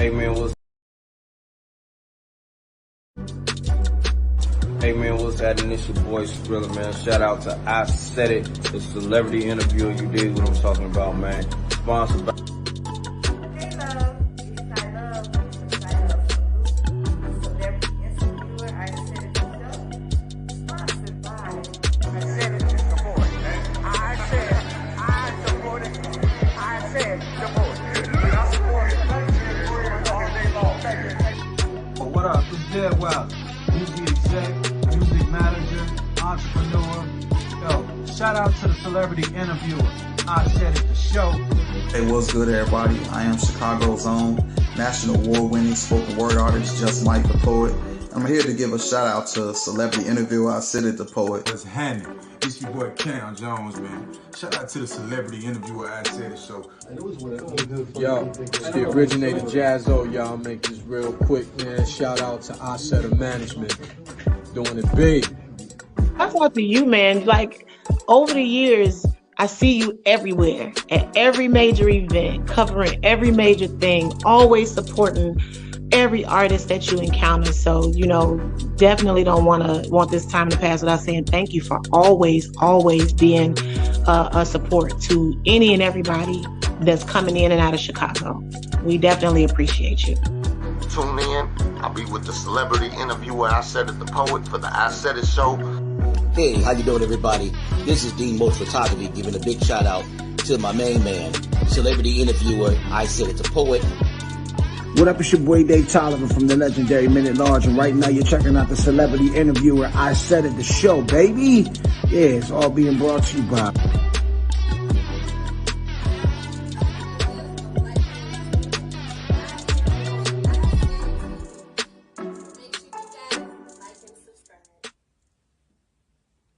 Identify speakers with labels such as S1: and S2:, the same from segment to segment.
S1: Hey man, what's that? Initial voice thriller, man. Shout out to I Said It, the celebrity interviewer. You dig what I'm talking about, man. Sponsored by.
S2: Hey love, it's Chalilah. Chalilah, celebrity interviewer. I said it myself. Sponsored by.
S3: I said it to support. I support it. I said support. I support it. All day long.
S4: Oh, what up? It's Dead Wild. Music exec, music manager, entrepreneur. Yo, shout out to the celebrity interviewer. I Said It, the show.
S5: Hey, what's good, everybody? I am Chicago's own national award-winning spoken word artist, Just Mike the Poet. I'm here to give a shout out to celebrity interviewer I Said It, the Poet.
S6: What's happening? It's your boy Cam Jones, man. Shout out to the celebrity interviewer I Said It show.
S7: Yo, it's the originator Jazzo, y'all. Make this real quick, man. Shout out to Isaidit Management. Doing it big.
S8: I thought to you, man, like over the years, I see you everywhere at every major event, covering every major thing, always supporting every artist that you encounter. So, definitely don't want this time to pass without saying thank you for always being a support to any and everybody that's coming in and out of Chicago. We definitely appreciate you.
S9: Tune in. I'll be with the celebrity interviewer I Said It, the Poet, for the I Said It show.
S10: Hey, how you doing, everybody? This is Dean Most Photography giving a big shout out to my main man, celebrity interviewer I Said It, the Poet.
S11: What up, it's your boy Dave Chalilah from the legendary Minute Large, and right now you're checking out the celebrity interviewer I Said It, the show, baby. Yeah, it's all being brought to you by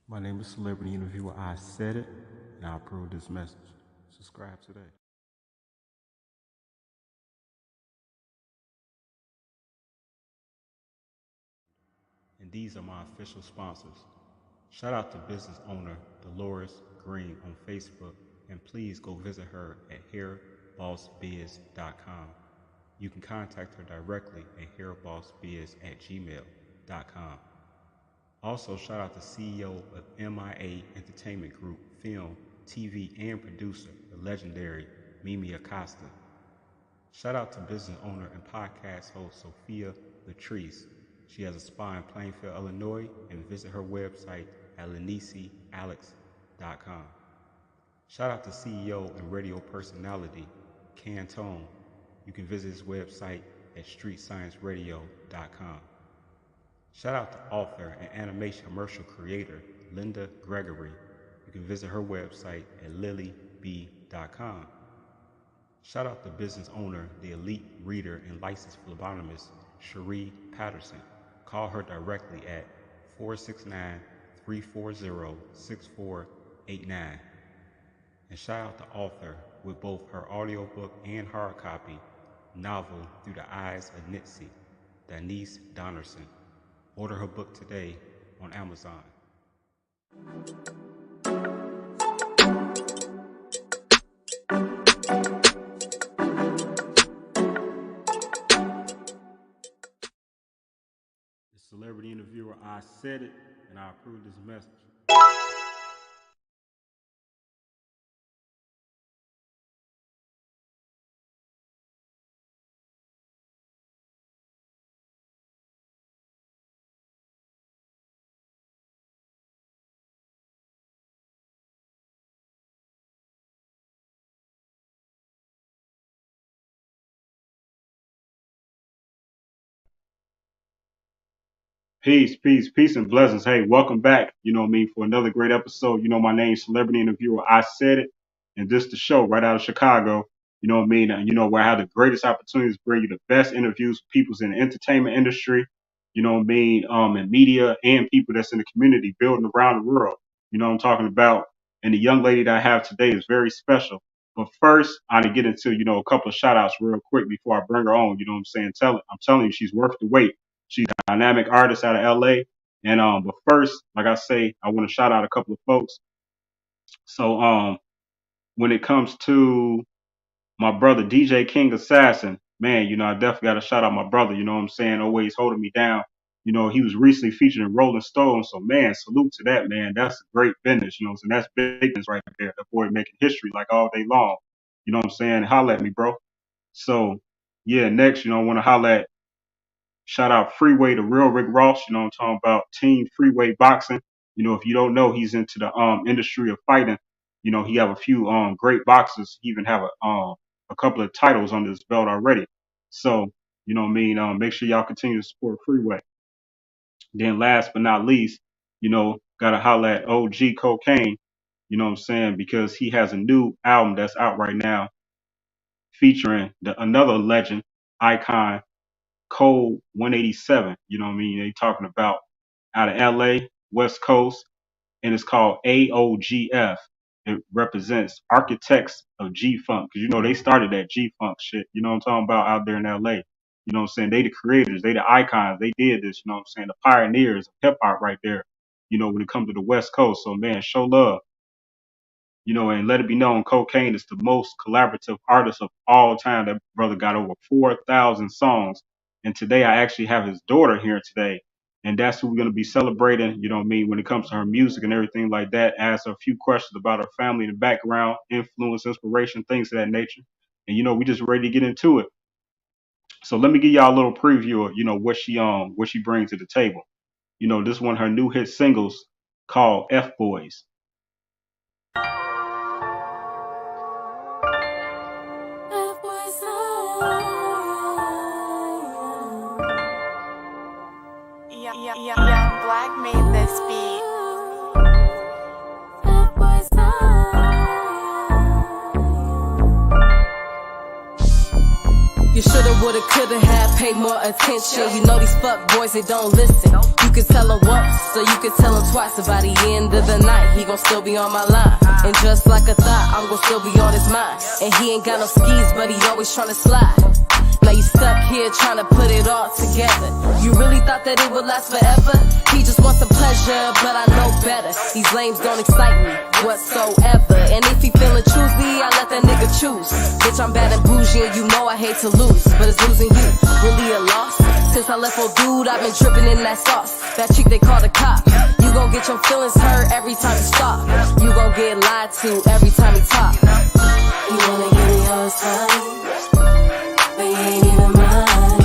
S12: My name is celebrity interviewer I Said It, and I approve this message. Subscribe today. And these are my official sponsors. Shout out to business owner Dolores Green on Facebook, and please go visit her at hairbossbiz.com. You can contact her directly at hairbossbiz@gmail.com. Also, shout out to CEO of MIA Entertainment Group, film, TV, and producer, the legendary Mimi Acosta. Shout out to business owner and podcast host Sophia Latrice. She has a spa in Plainfield, Illinois, and visit her website at lenisialex.com. Shout out to CEO and radio personality Cantone. You can visit his website at streetscienceradio.com. Shout out to author and animation commercial creator Linda Gregory. You can visit her website at lilyb.com. Shout out to business owner, the elite reader and licensed phlebotomist Cherie Patterson. Call her directly at 469-340-6489. And shout out to author with both her audiobook and hard copy novel Through the Eyes of Nitsi, Denise Donnerson. Order her book today on Amazon. The celebrity interviewer I Said It, and I approve this message.
S13: Peace, and blessings. Hey, welcome back, for another great episode. My name's celebrity interviewer I Said It, and this the show right out of Chicago, and where I have the greatest opportunities to bring you the best interviews with people in the entertainment industry, in media, and people that's in the community building around the world. You know what I'm talking about? And the young lady that I have today is very special. But first, I want to get into, a couple of shout outs real quick before I bring her on. You know what I'm saying? I'm telling you, she's worth the wait. She's a dynamic artist out of LA. And but first, like I say, I want to shout out a couple of folks. So when it comes to my brother DJ King Assassin, man, I definitely got to shout out my brother, you know what I'm saying, always holding me down. He was recently featured in Rolling Stone. So, man, salute to that, man. That's great business, what I'm saying? That's big business right there. That boy making history like all day long. You know what I'm saying? Holla at me, bro. So, yeah, next, I want to holla at, shout out Freeway, the real Rick Ross. You know what I'm talking about? Team Freeway Boxing. If you don't know, he's into the industry of fighting. He have a few great boxers. He even have a couple of titles under his belt already. So, you know what I mean? Make sure y'all continue to support Freeway. Then last but not least, gotta holla at OG Cocaine, you know what I'm saying? Because he has a new album that's out right now featuring another legend, icon, Code 187. You know what I mean? They talking about out of LA, West Coast, and it's called AOGF. It represents Architects of G Funk. Because they started that G Funk shit. You know what I'm talking about out there in LA. You know what I'm saying? They the creators, they the icons, they did this, you know what I'm saying? The pioneers of hip hop right there, when it comes to the West Coast. So man, show love. And let it be known, Cocaine is the most collaborative artist of all time. That brother got over 4,000 songs. And today I actually have his daughter here today. And that's who we're going to be celebrating, you know what I mean, when it comes to her music and everything like that. Ask her a few questions about her family and background, influence, inspiration, things of that nature. And, we just ready to get into it. So let me give y'all a little preview of, what she brings to the table. This one of her new hit singles called F Boys.
S2: Young Black made this beat.
S14: You shoulda, woulda, coulda had paid more attention. You know these fuck boys, they don't listen. You can tell him once, so you can tell him twice. And by the end of the night, he gon' still be on my line. And just like a thought, I'm gon' still be on his mind. And he ain't got no skis, but he always tryna slide. Now you stuck here trying to put it all together. You really thought that it would last forever? He just wants some pleasure, but I know better. These lames don't excite me whatsoever. And if he feeling choosy, I let that nigga choose. Bitch, I'm bad and bougie and you know I hate to lose. But it's losing you, really a loss. Since I left old dude, I've been dripping in that sauce. That chick they call the cop. You gon' get your feelings hurt every time you stop. You gon' get lied to every time you talk. You wanna give me all his time, but you ain't even mine.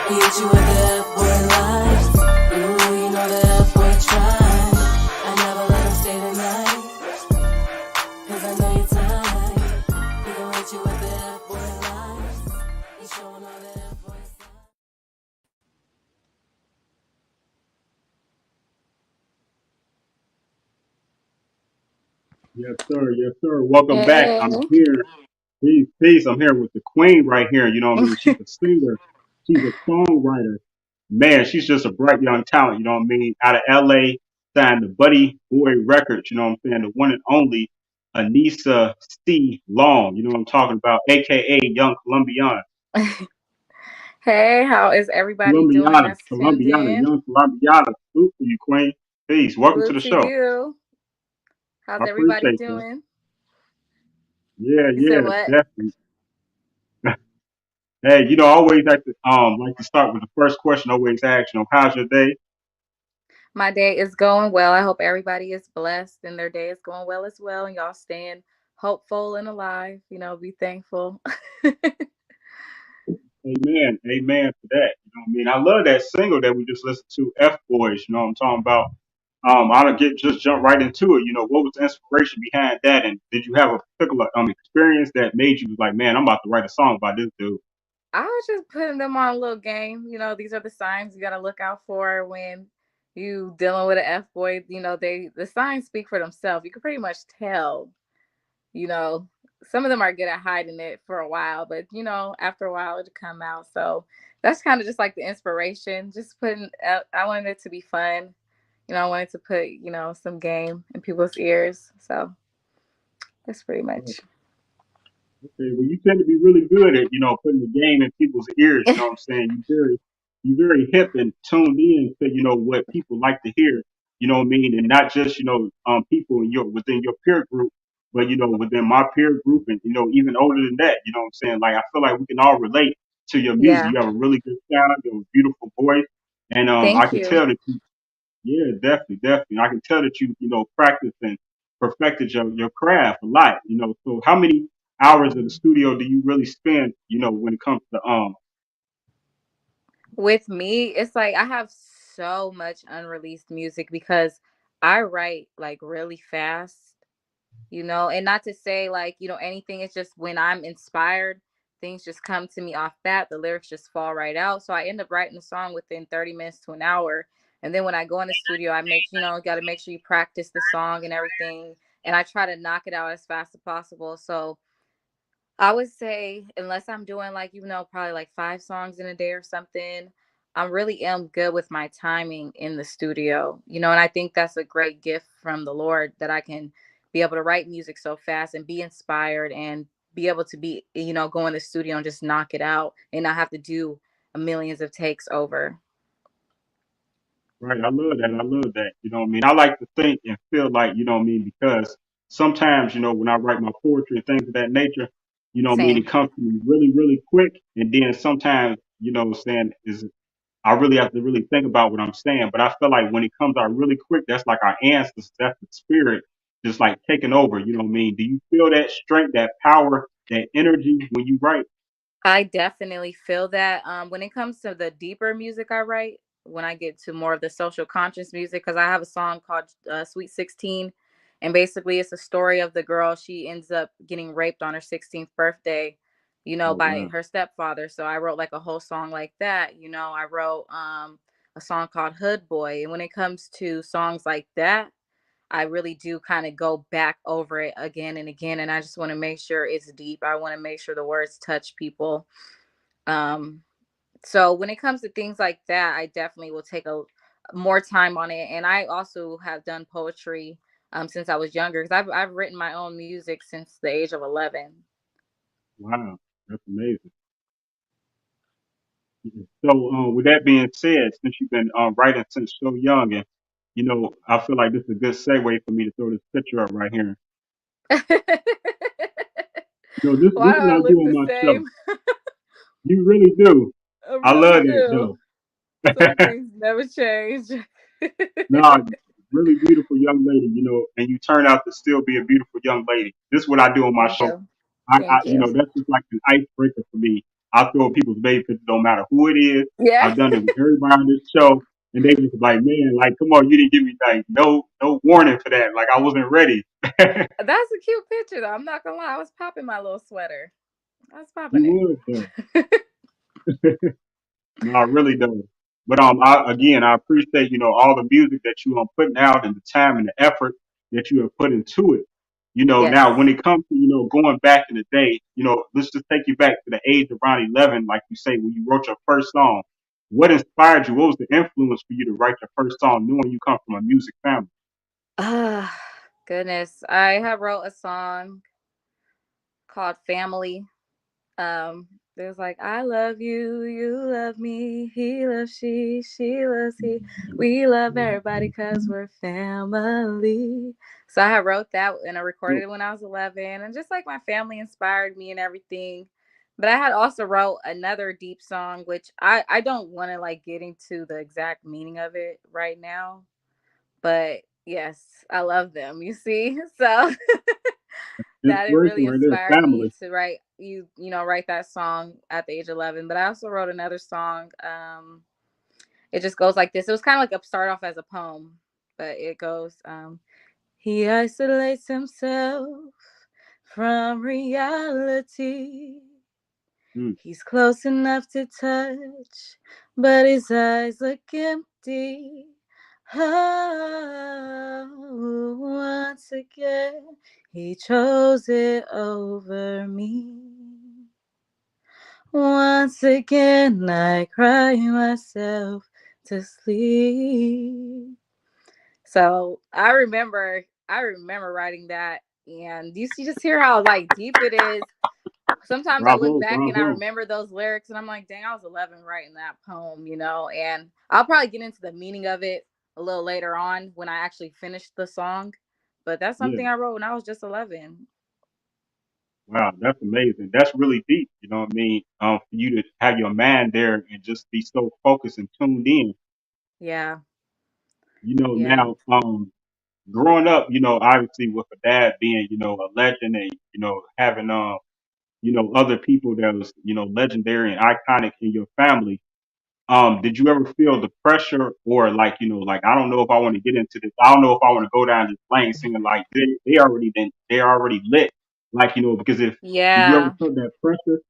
S14: He hit you with the F-boy lies. Ooh, you know the F-boy tried. I never let him stay the night, cause I know you're tired. He gon' hit you with the F-boy lies. He's showing all the F-boy signs.
S13: Yes, sir. Yes, sir. Welcome back.
S15: Hey.
S13: I'm here. Peace, peace. I'm here with the queen right here. You know what I mean? She's a singer. She's a songwriter. Man, she's just a bright young talent. You know what I mean? Out of LA, signed to BudEboy Records. You know what I'm saying? The one and only Aanisah C. Long. You know what I'm talking about? AKA Young Colombiana.
S15: Hey, how is everybody doing
S13: Colombiana.
S15: that's tuned
S13: Colombiana.
S15: in?
S13: Young Colombiana. Salute to you, queen. Peace. Welcome to
S15: Salute
S13: the
S15: to
S13: show.
S15: you. How's
S13: I
S15: everybody
S13: appreciate that.
S15: doing?
S13: Yeah,
S15: You
S13: yeah,
S15: said what?
S13: definitely. Hey, I always like to start with the first question. Always ask, how's your day?
S15: My day is going well. I hope everybody is blessed and their day is going well as well. And y'all staying hopeful and alive. Be thankful.
S13: Amen, amen for that. You know what I mean? I love that single that we just listened to, F Boys. You know what I'm talking about? I'll just jump right into it. What was the inspiration behind that, and did you have a particular experience that made you like, man, I'm about to write a song about this dude?
S15: I was just putting them on a little game. These are the signs you got to look out for when you dealing with an F boy. The signs speak for themselves. You can pretty much tell. Some of them are good at hiding it for a while, but after a while it'll come out. So that's kind of just like the inspiration. Just putting. I wanted it to be fun. I wanted to put some game in people's ears. So that's pretty much.
S13: Okay, well, you tend to be really good at, putting the game in people's ears. You know what I'm saying? You're very hip and tuned in to, what people like to hear. You know what I mean? And not just, people within your peer group, but, within my peer group and, even older than that. You know what I'm saying? Like, I feel like we can all relate. to your music.
S15: Yeah.
S13: You have a really good sound. You have a beautiful voice, and I
S15: Thank
S13: can
S15: you.
S13: tell that you, yeah, definitely. I can tell that you practiced and perfected your craft a lot. So how many hours in the studio do you really spend? When it comes to
S15: With me, it's like I have so much unreleased music because I write like really fast, and not to say like, anything. It's just when I'm inspired, things just come to me off bat. The lyrics just fall right out. So I end up writing the song within 30 minutes to an hour. And then when I go in the studio, I got to make sure you practice the song and everything. And I try to knock it out as fast as possible. So I would say, unless I'm doing like, probably like 5 songs in a day or something, I really am good with my timing in the studio, and I think that's a great gift from the Lord that I can be able to write music so fast and be inspired and be able to be, go in the studio and just knock it out and not have to do millions of takes over.
S13: right? I love that. I love that. You know what I mean? I like to think and feel like, you know what I mean, because sometimes, when I write my poetry and things of that nature, what I mean,
S15: Same.
S13: it comes to me really, really quick. And then sometimes, what I'm saying is I really have to really think about what I'm saying. But I feel like when it comes out really quick, that's like our ancestors, that's the spirit just like taking over. You know what I mean? Do you feel that strength, that power, that energy when you write?
S15: I definitely feel that. When it comes to the deeper music I write, when I get to more of the social conscious music, because I have a song called Sweet 16. And basically, it's a story of the girl. She ends up getting raped on her 16th birthday,
S13: Oh,
S15: by
S13: wow.
S15: her stepfather. So I wrote like a whole song like that. I wrote a song called Hood Boy. And when it comes to songs like that, I really do kind of go back over it again and again. And I just want to make sure it's deep. I want to make sure the words touch people. Um, so when it comes to things like that, I definitely will take a more time on it. And I also have done poetry since I was younger because I've written my own music since the age of 11.
S13: Wow. That's amazing. So, with that being said, since you've been writing since so young, and I feel like this is a good segue for me to throw this picture up right here. This
S15: Why
S13: is
S15: do
S13: what
S15: I
S13: I do
S15: look
S13: on
S15: the
S13: my show.
S15: same?
S13: You really do.
S15: I
S13: I
S15: really
S13: love that
S15: do.
S13: though.
S15: Some things never change.
S13: No, really beautiful young lady, and you turn out to still be a beautiful young lady. This is what I do on my
S15: Thank
S13: show.
S15: you. Thank you.
S13: That's just like an icebreaker for me. I throw people's baby pictures, no matter who it is.
S15: Yeah.
S13: I've done it with everybody on this show, and they just like, man, like, come on, you didn't give me like no warning for that. Like I wasn't ready.
S15: That's a cute picture though. I'm not gonna lie. I was popping my little sweater. I was popping
S13: You
S15: it.
S13: would though. No, I really don't. But again, I appreciate all the music that you are putting out and the time and the effort that you have put into it.
S15: Yes.
S13: Now when it comes to going back in the day, let's just take you back to the age of around 11, like you say, when you wrote your first song. What inspired you? What was the influence for you to write your first song, knowing you come from a music family?
S15: Ah, goodness. I have wrote a song called Family. There's like, I love you, you love me, he loves she loves he. We love everybody because we're family. So I had wrote that and I recorded it when I was 11. And just like my family inspired me and everything. But I had also wrote another deep song, which I don't want to like get into the exact meaning of it right now. But yes, I love them, you see? So that it
S13: Inspiration
S15: really
S13: right there,
S15: inspired me
S13: family.
S15: to write that song at the age of 11. But I also wrote another song. It just goes like this. It was kind of like a start off as a poem, but it goes, he isolates himself from reality.
S13: Mm.
S15: He's close enough to touch, but his eyes look empty. Oh, once again, he chose it over me. Once again, I cry myself to sleep. So I remember writing that, and you just hear how like deep it is. Sometimes I look
S13: Bravo,
S15: back and I
S13: bravo.
S15: remember those lyrics and I'm like, dang, I was 11 writing that poem, and I'll probably get into the meaning of it a little later on when I actually finish the song. But that's
S13: Yeah.
S15: something I wrote when I was just 11.
S13: Wow, that's amazing. That's really deep. You know what I mean? For you to have your mind there and just be so focused and tuned in.
S15: Yeah,
S13: You know,
S15: yeah,
S13: now, growing up, obviously with a dad being, a legend and, having, other people that was, legendary and iconic in your family. Did you ever feel the pressure or like, like, I don't know if I want to get into this. I don't know if I want to go down this lane singing like they already lit. Like, because if, did you ever
S15: yeah.
S13: feel that pressure?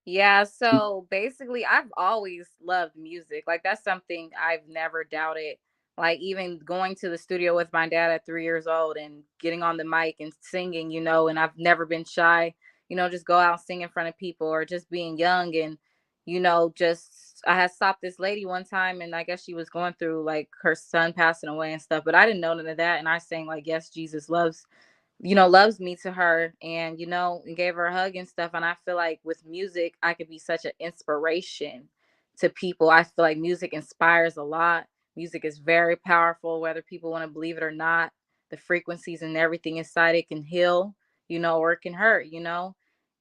S15: Yeah, so basically, I've always loved music. Like, that's something I've never doubted. Like, even going to the studio with my dad at 3 years old and getting on the mic and singing, and I've never been shy, just go out and sing in front of people or just being young. And, just I had stopped this lady one time and I guess she was going through like her son passing away and stuff, but I didn't know none of that. And I sang, like, Yes, Jesus loves me to her, and and gave her a hug and stuff. And I feel like with music I could be such an inspiration to people. I feel like music inspires a lot. Music is very powerful, whether people want to believe it or not. The frequencies and everything inside it can heal, or it can hurt,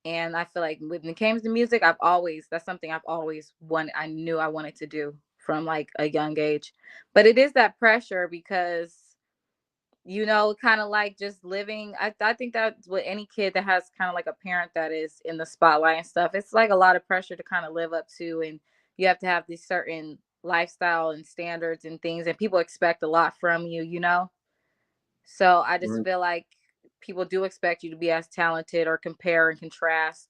S15: and I feel like when it came to music, that's something I've always wanted. I knew I wanted to do from like a young age. But it is that pressure because kind of like just living. I think that's what any kid that has kind of like a parent that is in the spotlight and stuff. It's like a lot of pressure to kind of live up to, and you have to have these certain lifestyle and standards and things, and people expect a lot from you. So I just
S13: Right.
S15: feel like people do expect you to be as talented or compare and contrast,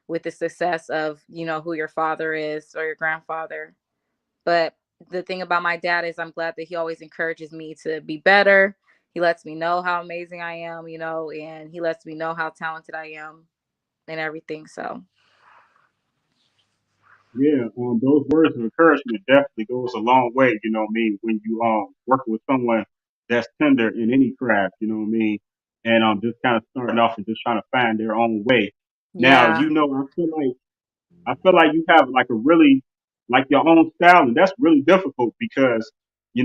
S15: with the success of, who your father is or your grandfather. But the thing about my dad is I'm glad that he always encourages me to be better. He lets me know how amazing I am, and he lets me know how talented I am and everything. So,
S13: Yeah, those words of encouragement definitely goes a long way, you know what I mean, when you working with someone that's tender in any craft, you know what I mean, and just kind of starting off and just trying to find their own way. Now,
S15: yeah.
S13: I feel like you have like a really like your own style, and that's really difficult because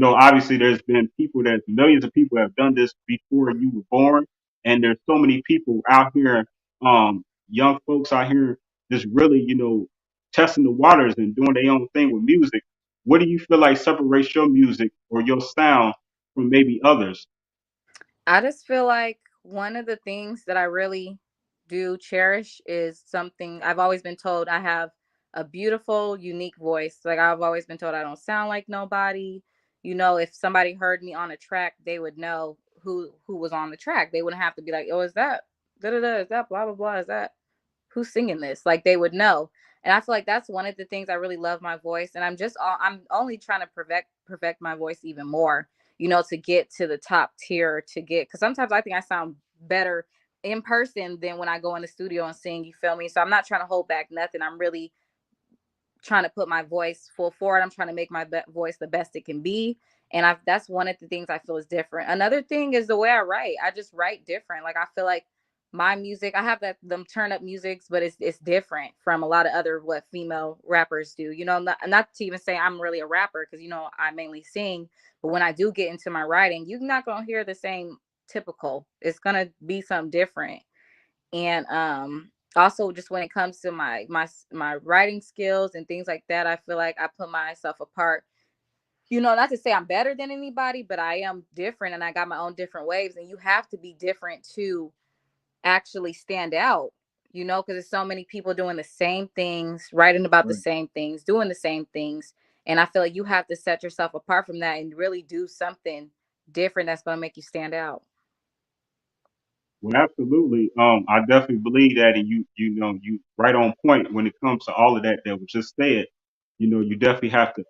S13: obviously there's been people that millions of people have done this before you were born, and there's so many people out here, young folks out here, just really testing the waters and doing their own thing with music. What do you feel like separates your music or your sound from maybe others?
S15: I just feel like one of the things that I really do cherish is something I've always been told I have a beautiful, unique voice. Like I've always been told I don't sound like nobody. If somebody heard me on a track, they would know who was on the track. They wouldn't have to be like, "Oh, is that da da da? Is that blah blah blah? Is that who's singing this?" Like they would know. And I feel like that's one of the things I really love my voice. And I'm only trying to perfect my voice even more, to get to the top tier to get, because sometimes I think I sound better in person than when I go in the studio and sing, you feel me? So I'm not trying to hold back nothing. I'm really trying to put my voice full forward. I'm trying to make my voice the best it can be. And that's one of the things I feel is different. Another thing is the way I write. I just write different. Like I feel like my music, I have them turn up musics, but it's different from a lot of other what female rappers do. Not to even say I'm really a rapper because I mainly sing, but when I do get into my writing, you're not gonna hear the same typical. It's gonna be something different. And also just when it comes to my writing skills and things like that, I feel like I put myself apart. Not to say I'm better than anybody, but I am different and I got my own different waves, and you have to be different to actually stand out, because there's so many people doing the same things, writing about the
S13: Right.
S15: same things, doing the same things. And I feel like you have to set yourself apart from that and really do something different that's going to make you stand out.
S13: Well, absolutely. I definitely believe that, and you right on point when it comes to all of that was just said. You definitely have to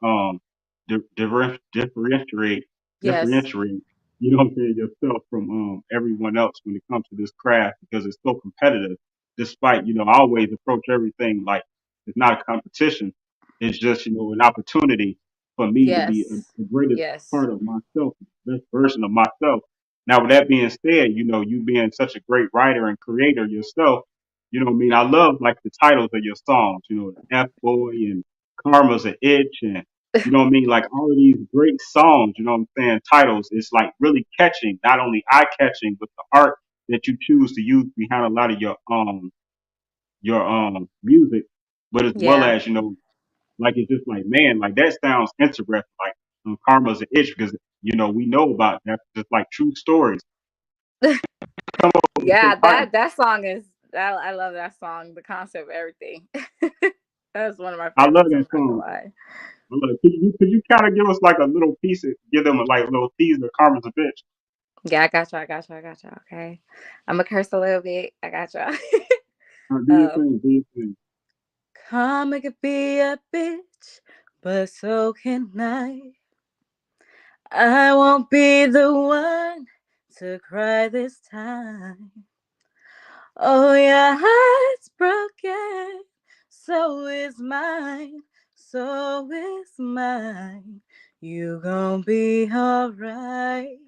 S13: differentiate,
S15: Yes.
S13: differentiate. You know what I'm saying, yourself from everyone else when it comes to this craft because it's so competitive. Despite I always approach everything like it's not a competition. It's just an opportunity for me to be
S15: Yes.
S13: the greatest
S15: Yes.
S13: part of myself, the best version of myself. Now, with that being said, you being such a great writer and creator yourself, you know what I mean? I love like the titles of your songs, F Boy and Karma's an Itch and you know what I mean? Like all of these great songs, you know what I'm saying? Titles, it's like really catching, not only eye catching, but the art that you choose to use behind a lot of your music, but as well
S15: Yeah.
S13: as, you know, like it's just like, man, like that sounds interesting. Like Karma's an itch because, you know, we know about that, just like true stories.
S15: Yeah,
S13: I
S15: that song is I love that song, the concept, everything. That's one of my
S13: love
S15: favorites.
S13: that
S15: I'm not gonna
S13: song.
S15: lie.
S13: I love it. Could you kind of give us like a little piece, give them a like little teaser? Karma's a bitch.
S15: Yeah, I got you. I got you. I got you. Okay, I'm gonna curse a little bit. I got you.
S13: Do your
S15: um,
S13: thing. Do your thing.
S15: Karma could be a bitch, but so can I. I won't be the one to cry this time. Oh, your heart's broken, so is mine, so is mine. You gon' be alright.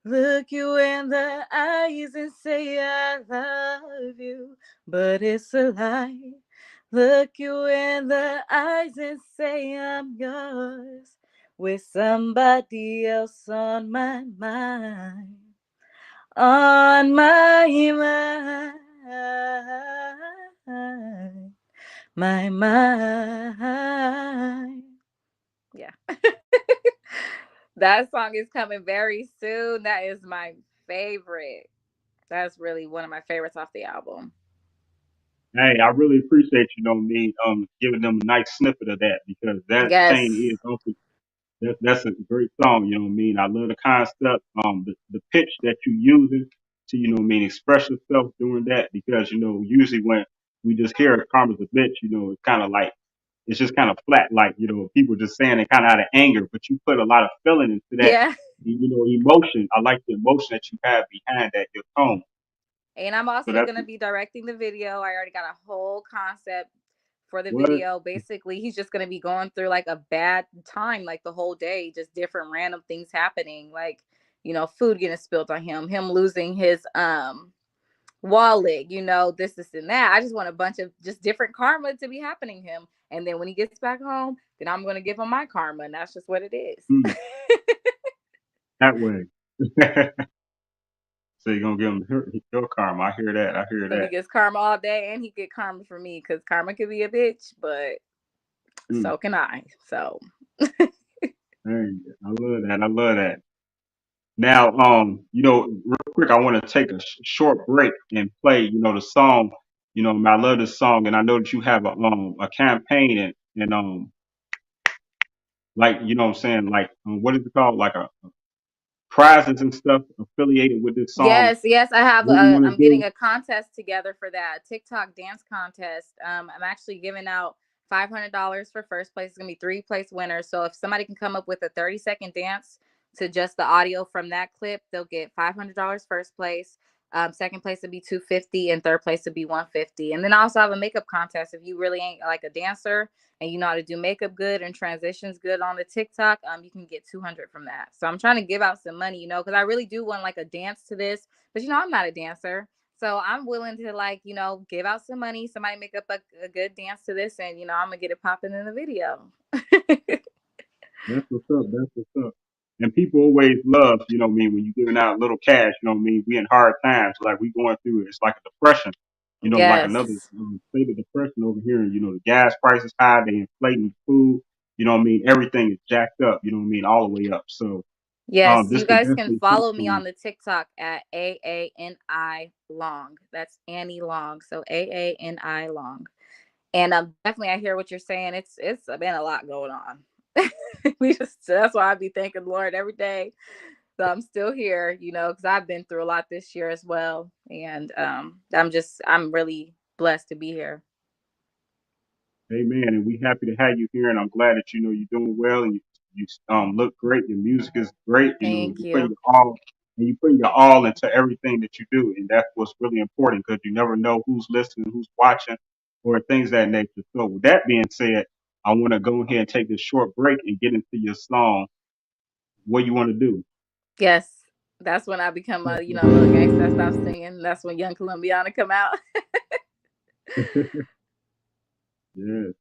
S15: Look you in the eyes and say I love you, but it's a lie. Look you in the eyes and say I'm yours, with somebody else on my mind. On my mind, my mind. Yeah. That song is coming very soon. That is my favorite. That's really one of my favorites off the album.
S13: Hey, I really appreciate, you know me, giving them a nice snippet of that because that
S15: Yes.
S13: chain is also that's a great song, you know what I mean? I love the concept, the pitch that you using to, you know what I mean, express yourself doing that because, you know, usually when we just hear Karma's a bitch, you know, it's kind of like, it's just kind of flat, like, you know, people just saying it kind of out of anger, but you put a lot of feeling into that,
S15: Yeah.
S13: you know, emotion. I like the emotion that you have behind that, your tone.
S15: And I'm
S13: So
S15: also
S13: that's
S15: going to be directing the video. I already got a whole concept for the
S13: what,
S15: video. Basically, he's just going to be going through like a bad time, like the whole day, just different random things happening, like, you know, food getting spilled on him losing his wallet, you know, this and that. I just want a bunch of just different karma to be happening to him. And then when he gets back home, then I'm going to give him my karma. And that's just what it is.
S13: that way. So you're gonna give him your karma. I hear that. I hear
S15: So he
S13: that.
S15: gets karma all day and he get karma for me because karma could be a bitch, but so can I. So
S13: Hey, I love that. I love that. Now, you know, real quick, I want to take a short break and play, you know, the song. You know, I love this song, and I know that you have a campaign and like, you know, what I'm saying, like, what is it called, like a prizes and stuff affiliated with this song.
S15: yes, I have
S13: What do you want to
S15: I'm getting
S13: do?
S15: a contest together for that TikTok dance contest. I'm actually giving out $500 for first place. It's gonna be 3 place winners. So if somebody can come up with a 30-second dance to just the audio from that clip, they'll get $500 first place. Second place would be 250, and third place would be 150. And then I also have a makeup contest. If you really ain't like a dancer and you know how to do makeup good and transitions good on the TikTok, you can get 200 from that. So I'm trying to give out some money, you know, because I really do want like a dance to this, but you know, I'm not a dancer. So I'm willing to like, you know, give out some money, somebody make up a good dance to this, and you know, I'm gonna get it popping in the video.
S13: That's what's up. That's what's up. And people always love, you know what I mean, when you're giving out little cash, you know what I mean, we in hard times, like we going through it. It's like a depression, you know, like another
S15: Yes.
S13: state of depression over here. You know, the gas prices high, they inflating food, you know what I mean, everything is jacked up, you know what I mean, all the way up. So
S15: Yes,
S13: this
S15: you
S13: could
S15: guys can
S13: definitely help
S15: follow me
S13: them.
S15: on the TikTok at AANI Long. That's Annie Long. So AANI Long. And definitely I hear what you're saying. It's been a lot going on. That's why I be thanking the Lord every day. So I'm still here, you know, because I've been through a lot this year as well. And I'm really blessed to be here.
S13: Amen. And we happy to have you here. And I'm glad that, you know, you're doing well and you look great. Your music is great. You know,
S15: Thank
S13: you putting
S15: you.
S13: your all and you putting your all into everything that you do. And that's what's really important because you never know who's listening, who's watching, or things of that nature. So with that being said, I want to go ahead and take this short break and get into your song. What you want to do?
S15: Yes. That's when I become a, you know, a little gangster. I stop singing. That's when Young Colombiana come out.
S13: Yeah.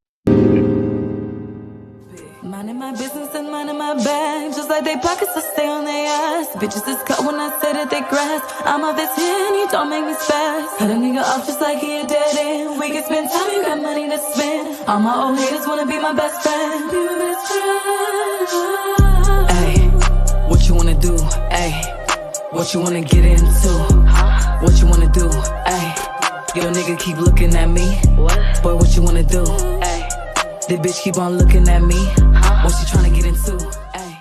S14: Minding my business and minding my bag. Just like they pockets, I stay on their ass. Bitches is cut when I say that they grass. I'm of this hand, you don't make me spaz. Cut a nigga off just like he a dead end. We can spend time, you got money to spend. All my old haters wanna be my best friend. Be my best friend. Ay, what you wanna do? Ay, what you wanna get into? What you wanna do? Ay, yo nigga keep looking at me. Boy, what you wanna do? Ay, the bitch keep on looking at me. What she tryna get into? Ay.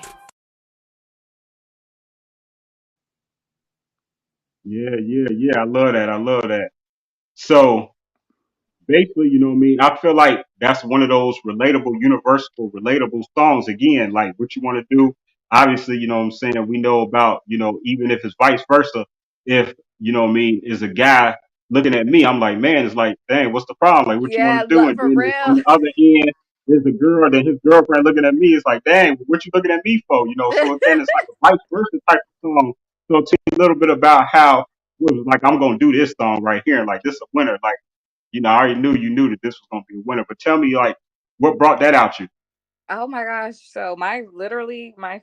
S13: Yeah. I love that. I love that. So basically, you know what I mean? I feel like that's one of those relatable, universal, relatable songs. Again, like what you want to do. Obviously, you know what I'm saying? We know about, even if it's vice versa, if, you know what I mean, is a guy looking at me, I'm like, man, it's like, dang, what's the problem? Like, what you want
S15: Yeah,
S13: to do? And
S15: for
S13: then on
S15: real.
S13: the other end, there's a girl, then his girlfriend looking at me. It's like, dang, what you looking at me for? So again, it's like a vice versa type of song. So tell me a little bit about how, it was like, I'm going to do this song right here. Like, this is a winner. Like, I already knew you knew that this was gonna be a winner. But tell me, like, what brought that out you?
S15: Oh my gosh. So my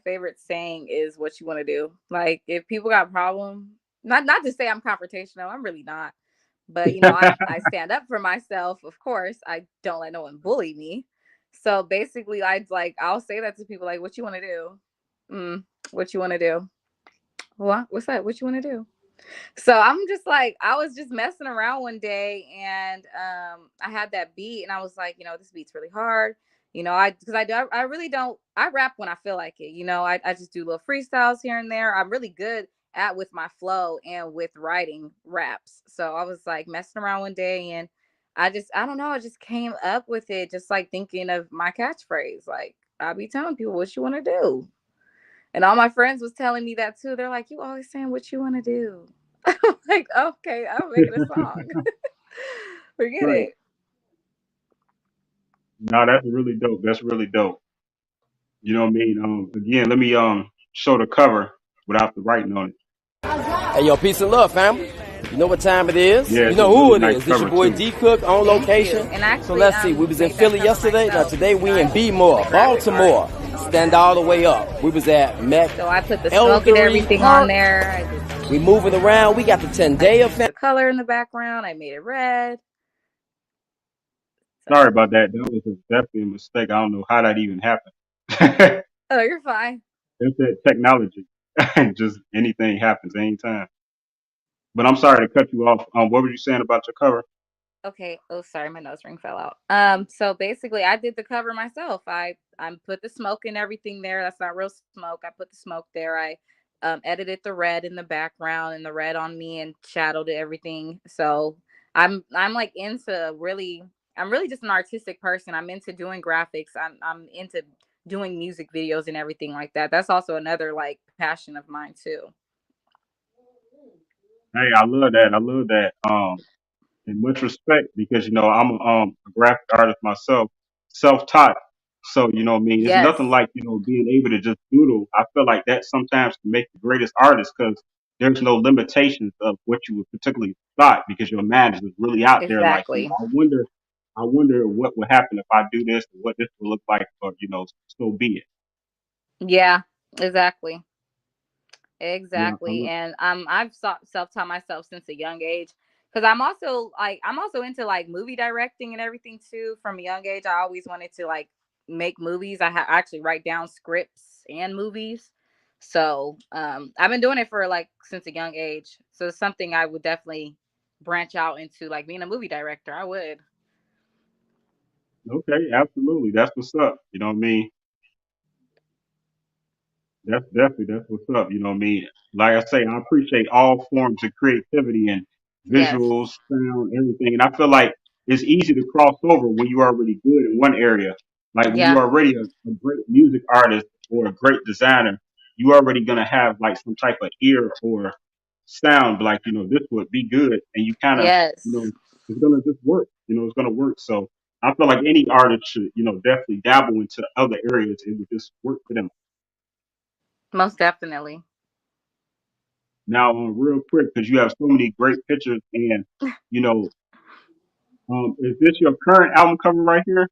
S15: favorite saying is what you want to do. Like if people got problem, not to say I'm confrontational, I'm really not. But I stand up for myself, of course. I don't let no one bully me. So basically I'll say that to people like what you want to do? What you want to do? What's that? What you want to do? So I'm just like, I was just messing around one day and I had that beat and I was like, this beat's really hard. I really don't, I rap when I feel like it. I just do little freestyles here and there. I'm really good at with my flow and with writing raps. So I was like messing around one day and I don't know, I just came up with it, just like thinking of my catchphrase. Like, I'll be telling people what you want to do. And all my friends was telling me that too. They're like, you always saying what you want to do. I'm like, okay, I'm making a song. Forget
S13: Right.
S15: it.
S13: No, that's really dope. That's really dope. You know what I mean? Again, let me show the cover without the writing on it.
S16: Hey, yo, peace and love, family. You know what time it is?
S13: Yeah,
S16: You
S13: it's a
S16: know who
S13: really
S16: it
S13: nice
S16: is. This your
S13: cover
S16: boy
S13: too.
S16: D Cook on
S15: Thank
S16: location.
S15: you. And actually,
S16: So let's see. We was in
S15: made that
S16: Philly
S15: cover
S16: yesterday. Now
S15: myself.
S16: today we in B-More, Baltimore. Stand all the way up. We was at Mac.
S15: So I put the smoke and everything on there.
S16: We moving around. We got the 10-day event.
S15: The color in the background, I made it red.
S13: Sorry about that. That was definitely a mistake. I don't know how that even happened.
S15: Oh, you're fine.
S13: It's that technology. Just anything happens anytime. But I'm sorry to cut you off. What were you saying about your cover?
S15: Okay. Oh, sorry, my nose ring fell out. So basically I did the cover myself. I put the smoke and everything there. That's not real smoke. I put the smoke there. I edited the red in the background and the red on me and shadowed everything. So I'm like into really, I'm really just an artistic person. I'm into doing graphics. I'm into doing music videos and everything like that. That's also another like passion of mine too.
S13: Hey, I love that. I love that. And much respect because I'm a graphic artist myself, self-taught. So what I mean, it's
S15: Yes,
S13: nothing like being able to just doodle. I feel like that sometimes can make the greatest artist because there's no limitations of what you would particularly thought because your mind is just really out there. Like
S15: exactly.
S13: I wonder what would happen if I do this and what this will look like, or so be it.
S15: Yeah, exactly.
S13: Yeah, I
S15: Exactly.
S13: look,
S15: And I've self-taught myself since a young age because I'm also into like movie directing and everything too. From a young age, I always wanted to like make movies. I actually write down scripts and movies. So I've been doing it for like since a young age. So it's something I would definitely branch out into, like being a movie director. I would.
S13: okay, absolutely. That's what's up. You know what I mean? That's what's up. You know what I mean? Like I say, I appreciate all forms of creativity and
S15: Yes.
S13: visuals, sound, everything. And I feel like it's easy to cross over when you're already good in one area. Like when
S15: Yeah.
S13: you're already a great music artist or a great designer, you already gonna have like some type of ear or sound, like, this would be good. And you kind of,
S15: Yes.
S13: it's gonna just work. It's gonna work. So I feel like any artist should, definitely dabble into other areas. It would just work for them.
S15: Most definitely.
S13: Now, real quick, because you have so many great pictures, and you know, is this your current album cover right here?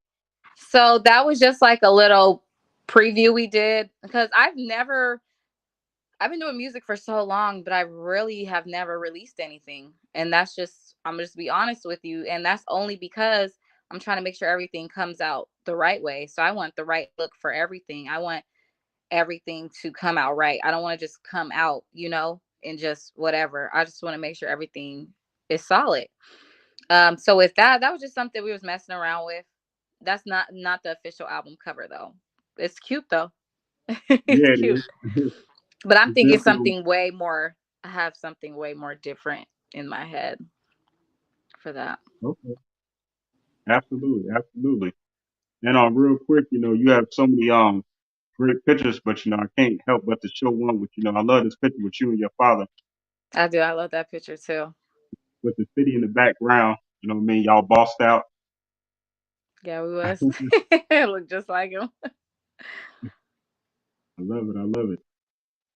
S15: So that was just like a little preview we did, because I've been doing music for so long, but I really have never released anything. And that's just, I'm just be honest with you. And that's only because I'm trying to make sure everything comes out the right way. So I want the right look for everything. I want everything to come out right. I don't want to just come out, and just whatever. I just want to make sure everything is solid. So with that was just something we was messing around with. That's not the official album cover though. It's cute though. It's
S13: Yeah, it
S15: cute.
S13: is.
S15: But I'm
S13: It's
S15: thinking
S13: definitely
S15: something way more. I have something way more different in my head for that.
S13: okay. Absolutely, absolutely. And real quick, you have so many great pictures, but I can't help but to show one with I love this picture with you and your father
S15: I do. I love that picture too.
S13: with the city in the background. You know what I mean? Y'all bossed out.
S15: Yeah, we
S13: I
S15: was. It looked just like him.
S13: love it. I love it.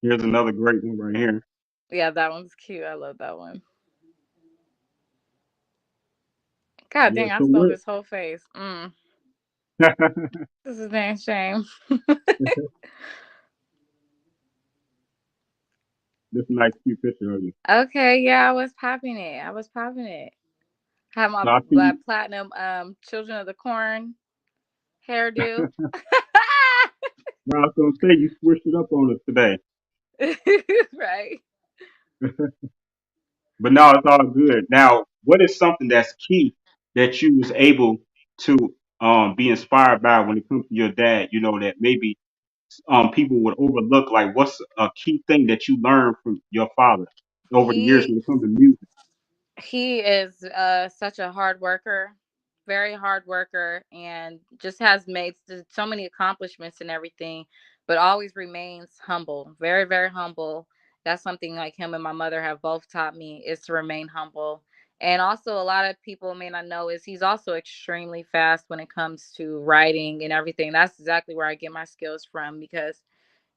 S13: Here's another great one right here.
S15: Yeah, that one's cute. I love that one. God
S13: Yeah.
S15: dang, I
S13: So
S15: stole
S13: what?
S15: his whole face. This is a damn shame.
S13: This is a nice cute picture of you.
S15: Okay, yeah, I was popping it. I was popping it. Had my
S13: So I see
S15: black
S13: you.
S15: platinum Children of the Corn hairdo.
S13: Well, I was gonna say you switched it up on us today,
S15: Right.
S13: but no, it's all good. Now, what is something that's key that you was able to be inspired by when it comes to your dad? That maybe people would overlook. Like, what's a key thing that you learned from your father over the years
S15: He
S13: when it comes to music?
S15: he is such a hard worker, very hard worker, and just has made so many accomplishments and everything, but always remains humble, very, very humble. That's something like him and my mother have both taught me, is to remain humble. And also, a lot of people may not know is he's also extremely fast when it comes to writing and everything. That's exactly where I get my skills from, because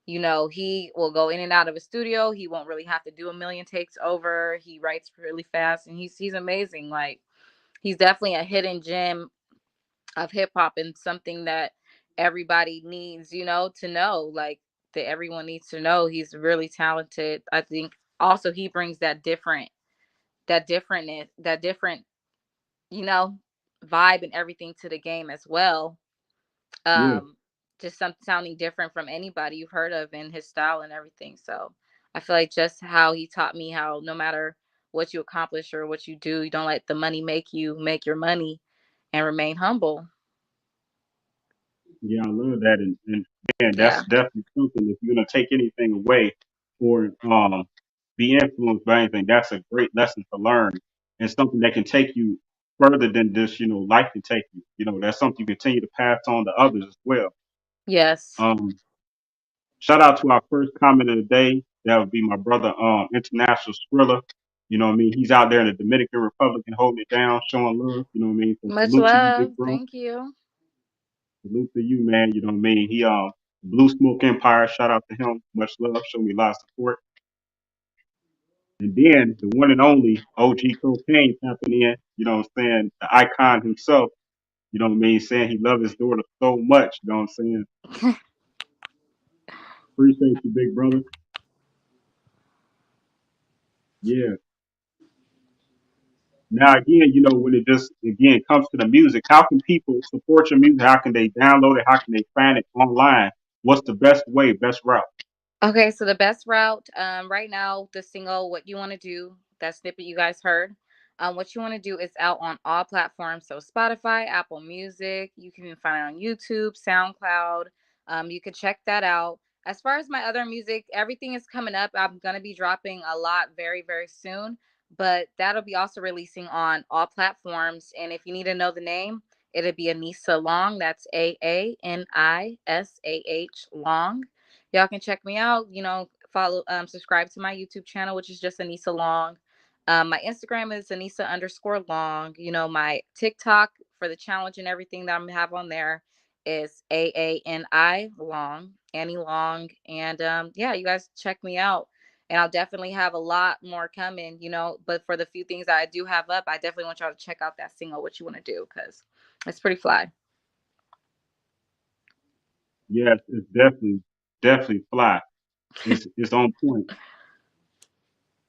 S15: he will go in and out of a studio. He won't really have to do a million takes over. He writes really fast, and he's amazing. Like, he's definitely a hidden gem of hip hop, and something that everybody needs, to know. Like, that everyone needs to know. He's really talented. I think also he brings that different, you know, vibe and everything to the game as well.
S13: Yeah,
S15: um just some sounding different from anybody you've heard of in his style and everything. So I feel like just how he taught me how no matter what you accomplish or what you do, you don't let the money make you make your money, and remain humble.
S13: yeah, I love that, and man,
S15: Yeah.
S13: that's definitely something. If you're gonna take anything away or be influenced by anything, that's a great lesson to learn, and something that can take you further than just life can take you. That's something you continue to pass on to others as well.
S15: Yes.
S13: Um, Shout out to our first comment of the day. That would be my brother, International Skrilla. You know what I mean? He's out there in the Dominican Republic and holding it down, showing love. You know what I mean? So
S15: Much
S13: salute to you,
S15: love.
S13: big bro.
S15: Thank you.
S13: Salute to you, man. You know what I mean? He Blue Smoke Empire. Shout out to him. Much love. Show me a lot of support. And then the one and only OG Cocaine tapping in. You know what I'm saying? The icon himself. You know what I mean? Saying he loves his daughter so much. You know what I'm saying? Appreciate you, big brother. Yeah. Now again, when it just again comes to the music, how can people support your music? How can they download it? How can they find it online? What's the best way, best route?
S15: Okay, so the best route, right now, the single "What You Want to Do," that snippet you guys heard, "What You Want to Do" is out on all platforms. So Spotify, Apple Music. You can find it on YouTube, SoundCloud. You can check that out. As far as my other music, everything is coming up. I'm gonna be dropping a lot very, very soon, but that'll be also releasing on all platforms. And if you need to know the name, it'll be Aanisah Long. That's Aanisah Long. Y'all can check me out. Follow, subscribe to my YouTube channel, which is just Aanisah Long. My Instagram is Aanisah_Long. My TikTok for the challenge and everything that I'm have on there is AANI Long, Annie Long. And yeah, you guys check me out. And I'll definitely have a lot more coming, but for the few things that I do have up, I definitely want y'all to check out that single, "What You Want to Do," because it's pretty fly.
S13: Yes, it's definitely fly. It's on point.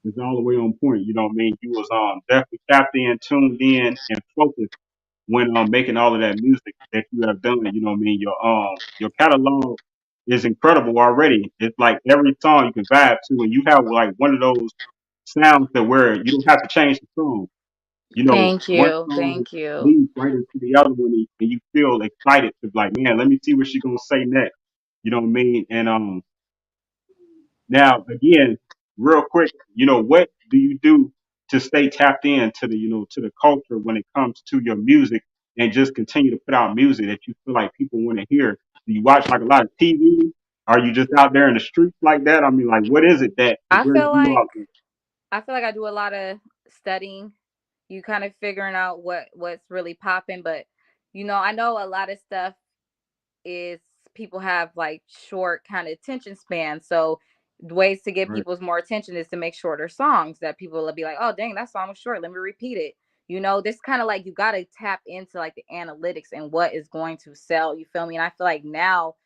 S13: It's all the way on point. You know what I mean? You was definitely tapped in, tuned in, and focused when making all of that music that you have done. You know what I mean? Your catalog is incredible already. It's like every song you can vibe to, and you have like one of those sounds that where you don't have to change the song. You know,
S15: Thank
S13: one
S15: you.
S13: song
S15: Thank you.
S13: leads right into the other one, and you feel excited to be like, man, let me see what she's gonna say next. You know what I mean? And now again, real quick, what do you do to stay tapped in to the to the culture when it comes to your music and just continue to put out music that you feel like people want to hear? Do you watch like a lot of TV? Are you just out there in the streets like that? I mean, like, what is it that
S15: I
S13: where
S15: feel
S13: you
S15: like
S13: out there?
S15: I feel like I do a lot of studying. You kind of figuring out what's really popping, but I know a lot of stuff is people have like short kind of attention span. So ways to get
S13: Right.
S15: people's more attention is to make shorter songs that people will be like, oh dang, that song was short. Let me repeat it. This kind of like you gotta tap into like the analytics and what is going to sell. You feel me? And I feel like now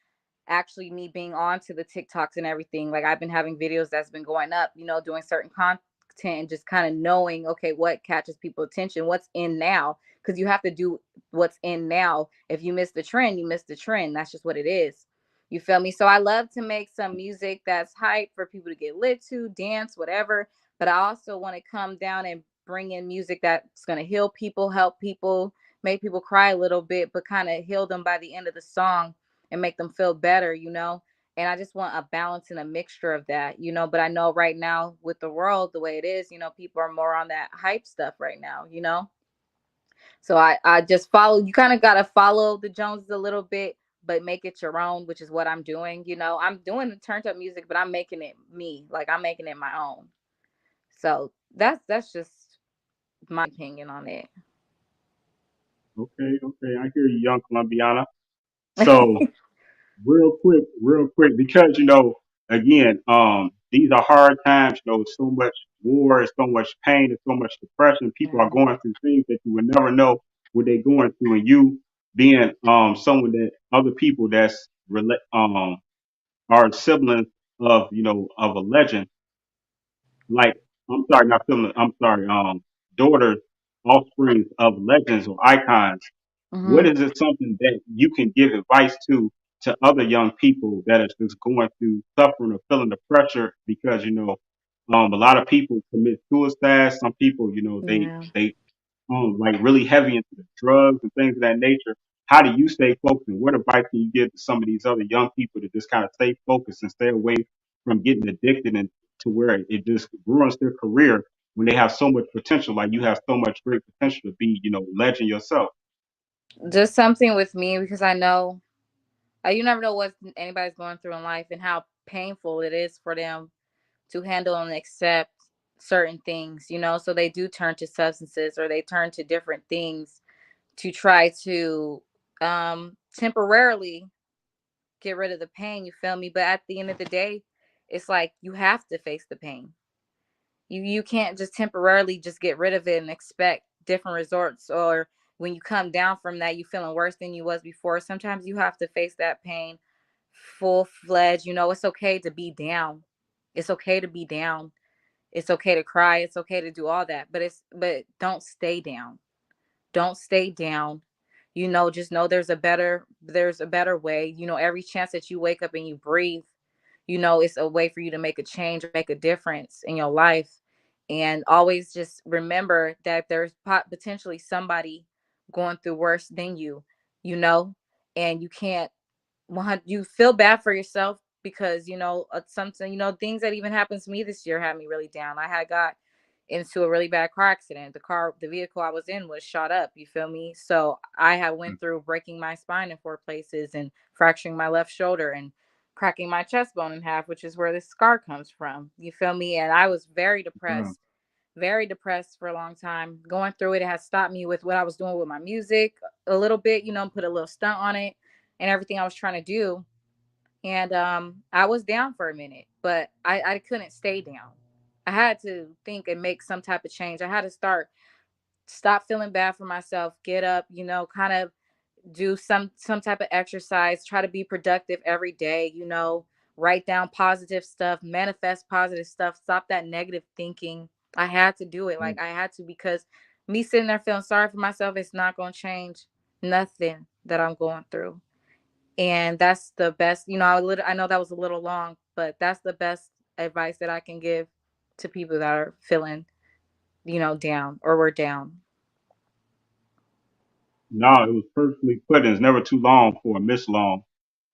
S15: actually me being on to the TikToks and everything, like I've been having videos that's been going up, doing certain content and just kind of knowing, okay, what catches people's attention, what's in now, because you have to do what's in now. If you miss the trend, you miss the trend. That's just what it is. You feel me? So I love to make some music that's hype for people to get lit to, dance, whatever. But I also want to come down and bring in music that's going to heal people, help people, make people cry a little bit, but kind of heal them by the end of the song and make them feel better. And I just want a balance and a mixture of that. But I know right now with the world the way it is, people are more on that hype stuff right now. So I just follow, you kind of got to follow the Joneses a little bit, but make it your own, which is what I'm doing. I'm doing the turned up music, but I'm making it me, like I'm making it my own. So that's just my opinion on it.
S13: Okay, I hear you, young Colombiana. So real quick, because again, these are hard times. So much war, so much pain, and so much depression. People are
S15: Yeah.
S13: going through things that you would never know what they're going through, and you being someone that other people that's are siblings of of a legend, like I'm sorry, not siblings, I'm sorry, daughters, offsprings of legends or icons. What
S15: Hmm.
S13: is it something that you can give advice to other young people that are just going through suffering or feeling the pressure because a lot of people commit suicide. Some people
S15: Yeah.
S13: they like really heavy into the drugs and things of that nature. How do you stay focused? And what advice can you give to some of these other young people to just kind of stay focused and stay away from getting addicted and to where it just ruins their career when they have so much potential? Like you have so much great potential to be, legend yourself.
S15: Just something with me because I know you never know what anybody's going through in life and how painful it is for them to handle and accept certain things. So they do turn to substances or they turn to different things to try to temporarily get rid of the pain. You feel me? But at the end of the day, it's like you have to face the pain. You can't just temporarily just get rid of it and expect different results, or when you come down from that you feeling worse than you was before. Sometimes you have to face that pain full fledged. It's okay to be down. It's okay to be down. It's okay to cry. It's okay to do all that. But don't stay down. Don't stay down. Just know there's a better way. Every chance that you wake up and you breathe, it's a way for you to make a change, make a difference in your life. And always just remember that there's potentially somebody going through worse than you know, and you can't you feel bad for yourself because something things that even happened to me this year had me really down. I had got into a really bad car accident. The vehicle I was in was shot up. You feel me? So I had went through breaking my spine in 4 places and fracturing my left shoulder and cracking my chest bone in half, which is where this scar comes from. You feel me? And I was very depressed for a long time. Going through it, it has stopped me with what I was doing with my music a little bit, put a little stunt on it and everything I was trying to do. And I was down for a minute, but I couldn't stay down. I had to think and make some type of change. I had to stop feeling bad for myself, get up, kind of do some type of exercise, try to be productive every day, write down positive stuff, manifest positive stuff, stop that negative thinking. I had to do it. Like I had to, because me sitting there feeling sorry for myself, it's not going to change nothing that I'm going through. And that's the best, I know that was a little long, but that's the best advice that I can give to people that are feeling, down or were down.
S13: No, it was perfectly put, and it's never too long for a miss long.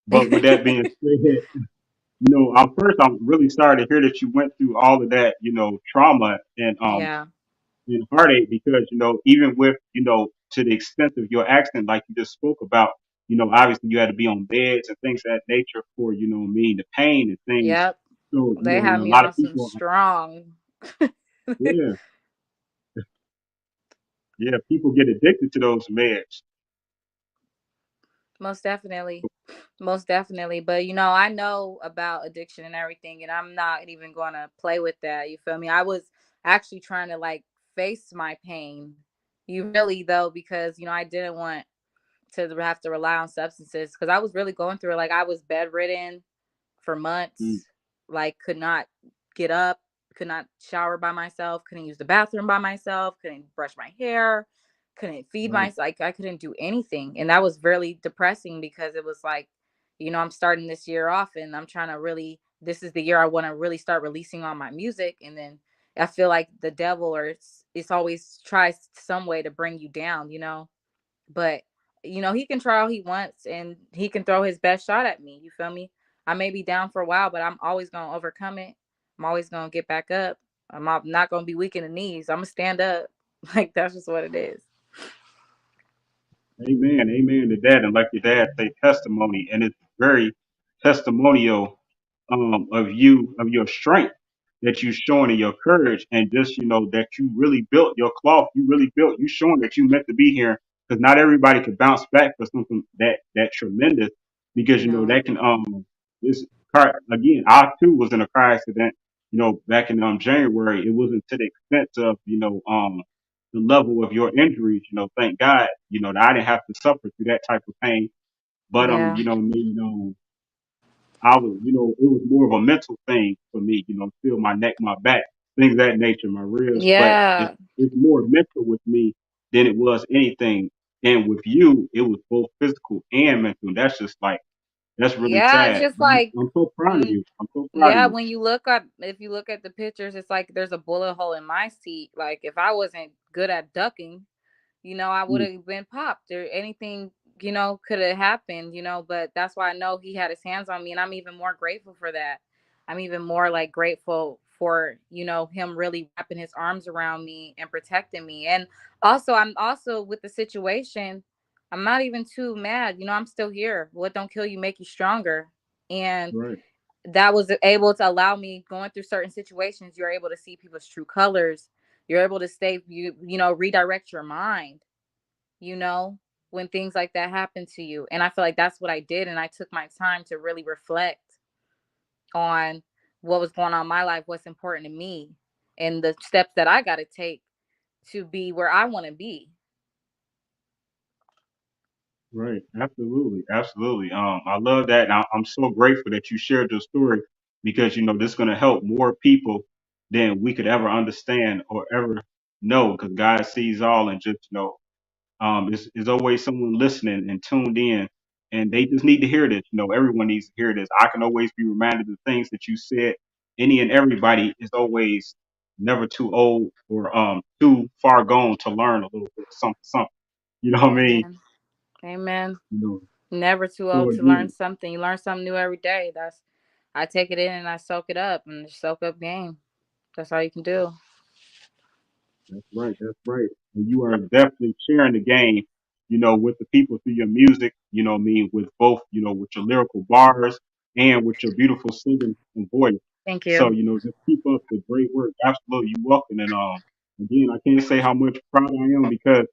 S13: But with that being said, I'm really sorry to hear that you went through all of that, trauma
S15: Yeah.
S13: and heartache, because, even with, to the extent of your accident, like you just spoke about, obviously you had to be on beds and things of that nature for, the pain and things.
S15: Yep.
S13: So,
S15: They had
S13: and a
S15: me
S13: lot
S15: on
S13: of
S15: some
S13: people,
S15: strong.
S13: yeah, yeah, people get addicted to those meds.
S15: Most definitely. Most definitely. But I know about addiction and everything, and I'm not even going to play with that. You feel me? I was actually trying to like face my pain. You really though, because I didn't want to have to rely on substances, because I was really going through it. Like I was bedridden for
S13: Mm,
S15: months, like could not get up, could not shower by myself, couldn't use the bathroom by myself, couldn't brush my hair, couldn't feed
S13: right,
S15: myself, like I couldn't do anything. And that was really depressing, because it was like, I'm starting this year off and I'm trying to really, this is the year I want to really start releasing all my music. And then I feel like the devil, or it's always tries some way to bring you down. But he can try all he wants, and he can throw his best shot at me. You feel me? I may be down for a while, but I'm always gonna overcome it. I'm always gonna get back up. I'm not gonna be weak in the knees. I'm gonna stand up. Like that's just what it is.
S13: amen, amen to that. And like your dad say, testimony, and it's very testimonial of you, of your strength that you showing, and your courage, and just that you really built your cloth. You really built. You showing that you meant to be here, because not everybody could bounce back for something that tremendous, because
S15: No.
S13: that can this car again. I too was in a car accident. Back in January. It wasn't to the extent of the level of your injuries. Thank God. That I didn't have to suffer through that type of pain. But
S15: Yeah.
S13: I was, it was more of a mental thing for me, feel my neck, my back, things of that nature, my ribs. But
S15: Yeah.
S13: it's more mental with me than it was anything. And with you, it was both physical and mental. That's just like, that's really
S15: Yeah. It's
S13: sad.
S15: just like,
S13: I'm so proud of
S15: mm,
S13: you. I'm so proud of
S15: yeah.
S13: you.
S15: When you look up, if you look at the pictures, it's like there's a bullet hole in my seat. Like if I wasn't good at ducking, I would
S13: Mm,
S15: have been popped, or anything, could have happened, but that's why I know he had his hands on me. And I'm even more grateful for that. I'm even more like grateful for, him really wrapping his arms around me and protecting me. And also, I'm also with the situation, I'm not even too mad. I'm still here. What don't kill you make you stronger. And
S13: right,
S15: that was able to allow me, going through certain situations, you're able to see people's true colors. You're able to redirect your mind, you know, when things like that happen to you. And I feel like that's what I did. And I took my time to really reflect on what was going on in my life, what's important to me, and the steps that I got to take to be where I want to be.
S13: right. Absolutely, absolutely. I love that. And I'm so grateful that you shared your story, because, this is going to help more people than we could ever understand or ever know, because God sees all, and just, there's always someone listening and tuned in, and they just need to hear this. Everyone needs to hear this. I can always be reminded of things that you said. Any and everybody is always never too old or too far gone to learn a little bit of something, something. You know what I mean?
S15: Amen. Amen.
S13: You know.
S15: Never too
S13: So
S15: old to learn
S13: again,
S15: something. You learn something new every day. I take it in and I soak it up, and soak up game. That's all you can do.
S13: that's right. That's right. And you are definitely sharing the game, with the people through your music, what I mean, with both, with your lyrical bars and with your beautiful singing and voice.
S15: Thank
S13: So,
S15: you.
S13: just keep up the great work. Absolutely. You're welcome. And again, I can't say how much proud I am, because,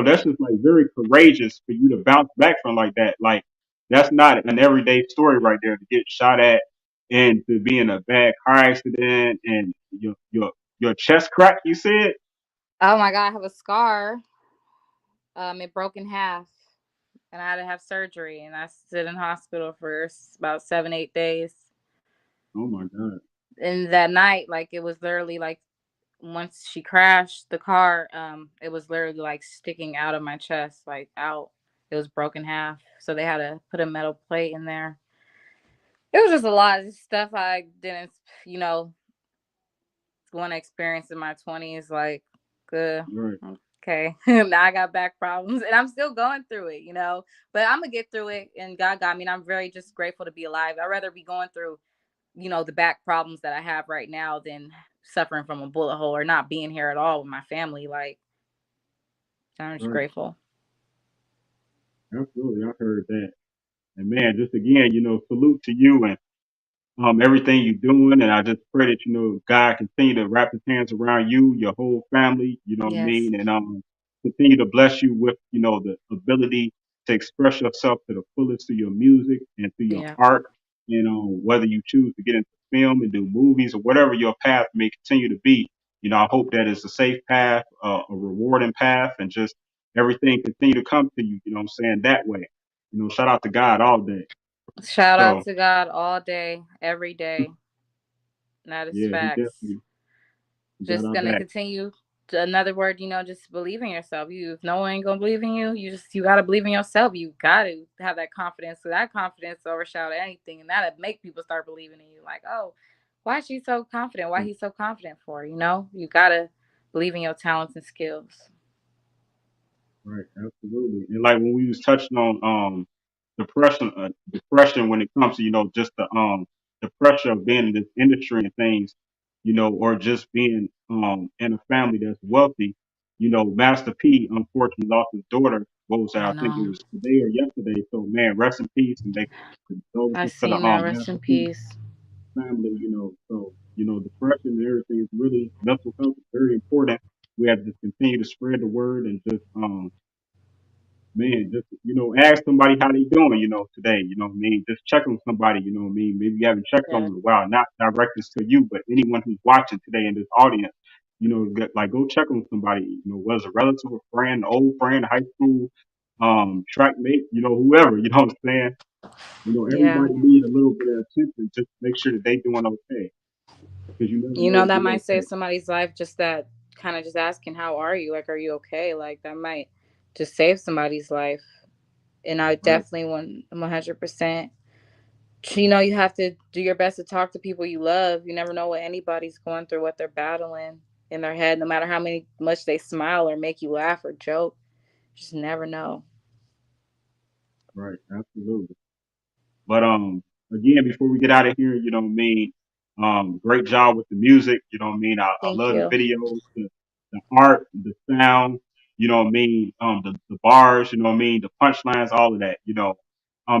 S13: that's just like very courageous for you to bounce back from like that. Like, that's not an everyday story right there, to get shot at and to be in a bad car accident and your chest crack, you said?
S15: Oh my God, I have a scar. It broke in half. and I had to have surgery, and I stood in hospital for about 7-8 days.
S13: Oh my God.
S15: And that night, like it was literally like once she crashed the car, it was literally like sticking out of my chest, like out. It was broken half, so they had to put a metal plate in there. It was just a lot of stuff I didn't, you know, want to experience in my 20s. Like,
S13: Right.
S15: okay, now I got back problems, and I'm still going through it, you know. But I'm gonna get through it, and God got me. And I'm very just grateful to be alive. I'd rather be going through, you know, the back problems that I have right now than suffering from a bullet hole or not being here at all with my family. Like, I'm just
S13: Right.
S15: grateful.
S13: Absolutely. I heard that. And man, just again, salute to you and everything you're doing. And I just pray that, God continue to wrap his hands around you, your whole family, you know what I
S15: Yes.
S13: mean? And continue to bless you with, the ability to express yourself to the fullest through your music and through your
S15: Yeah.
S13: art. Whether you choose to get into film and do movies or whatever your path may continue to be, I hope that it's a safe path, a rewarding path, and just everything continue to come to you, what I'm saying, that way. Shout out to God all day.
S15: Shout out
S13: So,
S15: to God all day, every day. That is
S13: yeah, he
S15: facts.
S13: definitely got
S15: Just
S13: our
S15: gonna
S13: back.
S15: continue. Another word, just believe in yourself. If no one ain't gonna believe in you, you gotta believe in yourself. You gotta have that confidence. So that confidence overshadow anything, and that'll make people start believing in you. Like, oh, why is she so confident? Why he's so confident for? You gotta believe in your talents and skills.
S13: Right, absolutely. And like when we was touching on depression when it comes to, just the pressure of being in this industry and things, or just being in a family that's wealthy, Master P unfortunately lost his daughter. What was that?
S15: I
S13: I think it
S15: know.
S13: was today or yesterday. So man, rest in peace and they
S15: I
S13: condolences to the
S15: seen that. Rest
S13: Master
S15: in
S13: P
S15: peace.
S13: family, so depression and everything is really mental health is very important. We have to continue to spread the word and just man, just ask somebody how they doing, today, what I mean? Just check on somebody, what I mean? Maybe you haven't checked on
S15: Yeah.
S13: them in a while, not direct this to you, but anyone who's watching today in this audience, like go check on somebody, whether it's a relative, a friend, an old friend, high school, track mate, whoever, you know what I'm saying?
S15: Yeah.
S13: Everybody needs a little bit of attention just to make sure that they doing okay. Because you never know if
S15: That
S13: you're
S15: might save
S13: okay.
S15: somebody's life. Just that kind of just asking, "How are you? Like, are you okay?" Like that might just save somebody's life. And I
S13: Right,
S15: definitely want 100%. You have to do your best to talk to people you love. You never know what anybody's going through, what they're battling in their head. No matter how much they smile or make you laugh or joke, just never know.
S13: right, absolutely. But again, before we get out of here, what I mean? Great job with the music, you know what I mean? I
S15: Thank
S13: love the
S15: you.
S13: videos, the art, the sound, you know what I mean? The bars, you know what I mean? The punchlines, all of that,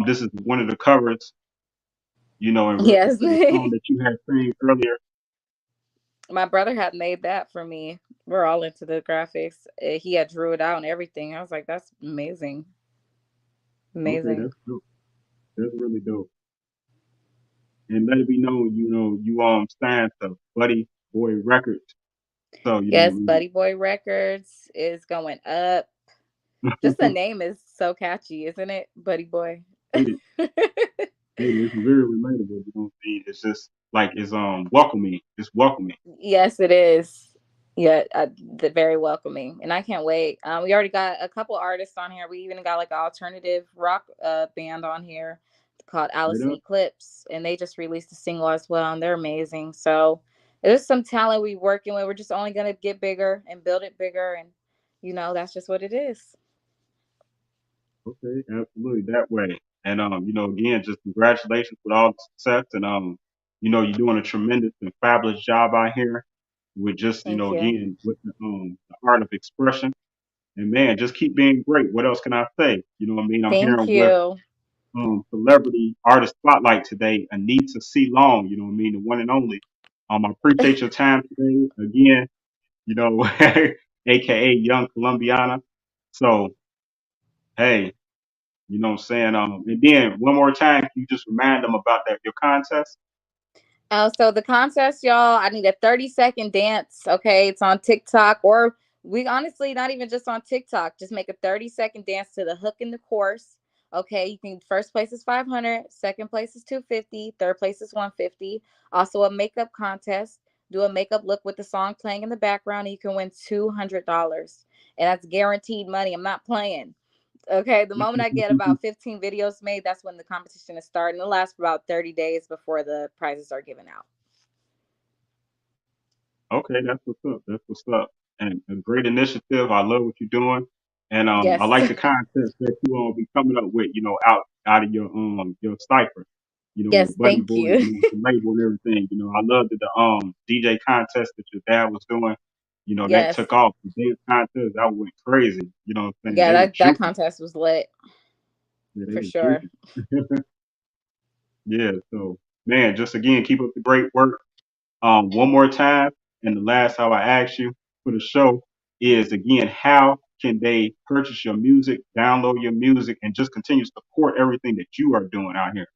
S13: this is one of the covers,
S15: Yes.
S13: to the song that you had sang earlier.
S15: My brother had made that for me. We're all into the graphics. He had drew it out and everything. I was like, that's amazing.
S13: Okay,
S15: Amazing.
S13: that's dope. That's really dope. And let it be known, you signed to Buddy Boy Records. So, you know what
S15: Yes,
S13: I mean?
S15: BudEboy Records is going up. Just the name is so catchy, isn't it? BudEboy.
S13: it, it's very relatable, you know what I mean? It's just like it's welcoming. It's welcoming.
S15: Yes, it is. Yeah, very welcoming, and I can't wait. We already got a couple artists on here. We even got like an alternative rock band on here called
S13: Straight
S15: Alice and
S13: up.
S15: Eclipse, and they just released a single as well, and they're amazing. So there's some talent we working with. We're just only gonna get bigger and build it bigger, and that's just what it is.
S13: Okay, absolutely that way. And again, just congratulations with all the success and you're doing a tremendous and fabulous job out here with just,
S15: Thank you.
S13: again, with the art of expression. And man, just keep being great. What else can I say? You know what I mean? I'm
S15: Thank
S13: hearing with
S15: you.
S13: celebrity artist spotlight today, Anita C. Long, you know what I mean, the one and only. I appreciate your time today. Again, aka Young Colombiana. So hey, you know what I'm saying? And then one more time, can you just remind them about that your contest?
S15: So the contest, y'all, I need a 30-second dance. Okay, it's on TikTok, or we honestly not even just on TikTok. Just make a 30-second dance to the hook in the chorus. Okay, you can first place is 500, second place is 250, third place is 150. Also a makeup contest. Do a makeup look with the song playing in the background and you can win $200. And that's guaranteed money. I'm not playing. Okay, the moment I get about 15 videos made, that's when the competition is starting. It'll last for about 30 days before the prizes are given out.
S13: Okay, that's what's up. That's what's up. And a great initiative. I love what you're doing. And I
S15: Yes.
S13: like the concepts that you be coming up with, out of your cipher,
S15: Yes,
S13: with Buddy
S15: thank
S13: Boy,
S15: you.
S13: the label and everything. I love that the DJ contest that your dad was doing, that
S15: Yes.
S13: took off. The dance contest, that went crazy. You know what I'm saying?
S15: Yeah,
S13: They were
S15: that
S13: juicing.
S15: contest was lit
S13: Yeah, they
S15: for
S13: were
S15: sure.
S13: juicing. Yeah, so man, just again, keep up the great work. One more time, and the last time I ask you for the show is again, how can they purchase your music, download your music, and just continue to support everything that you are doing out here?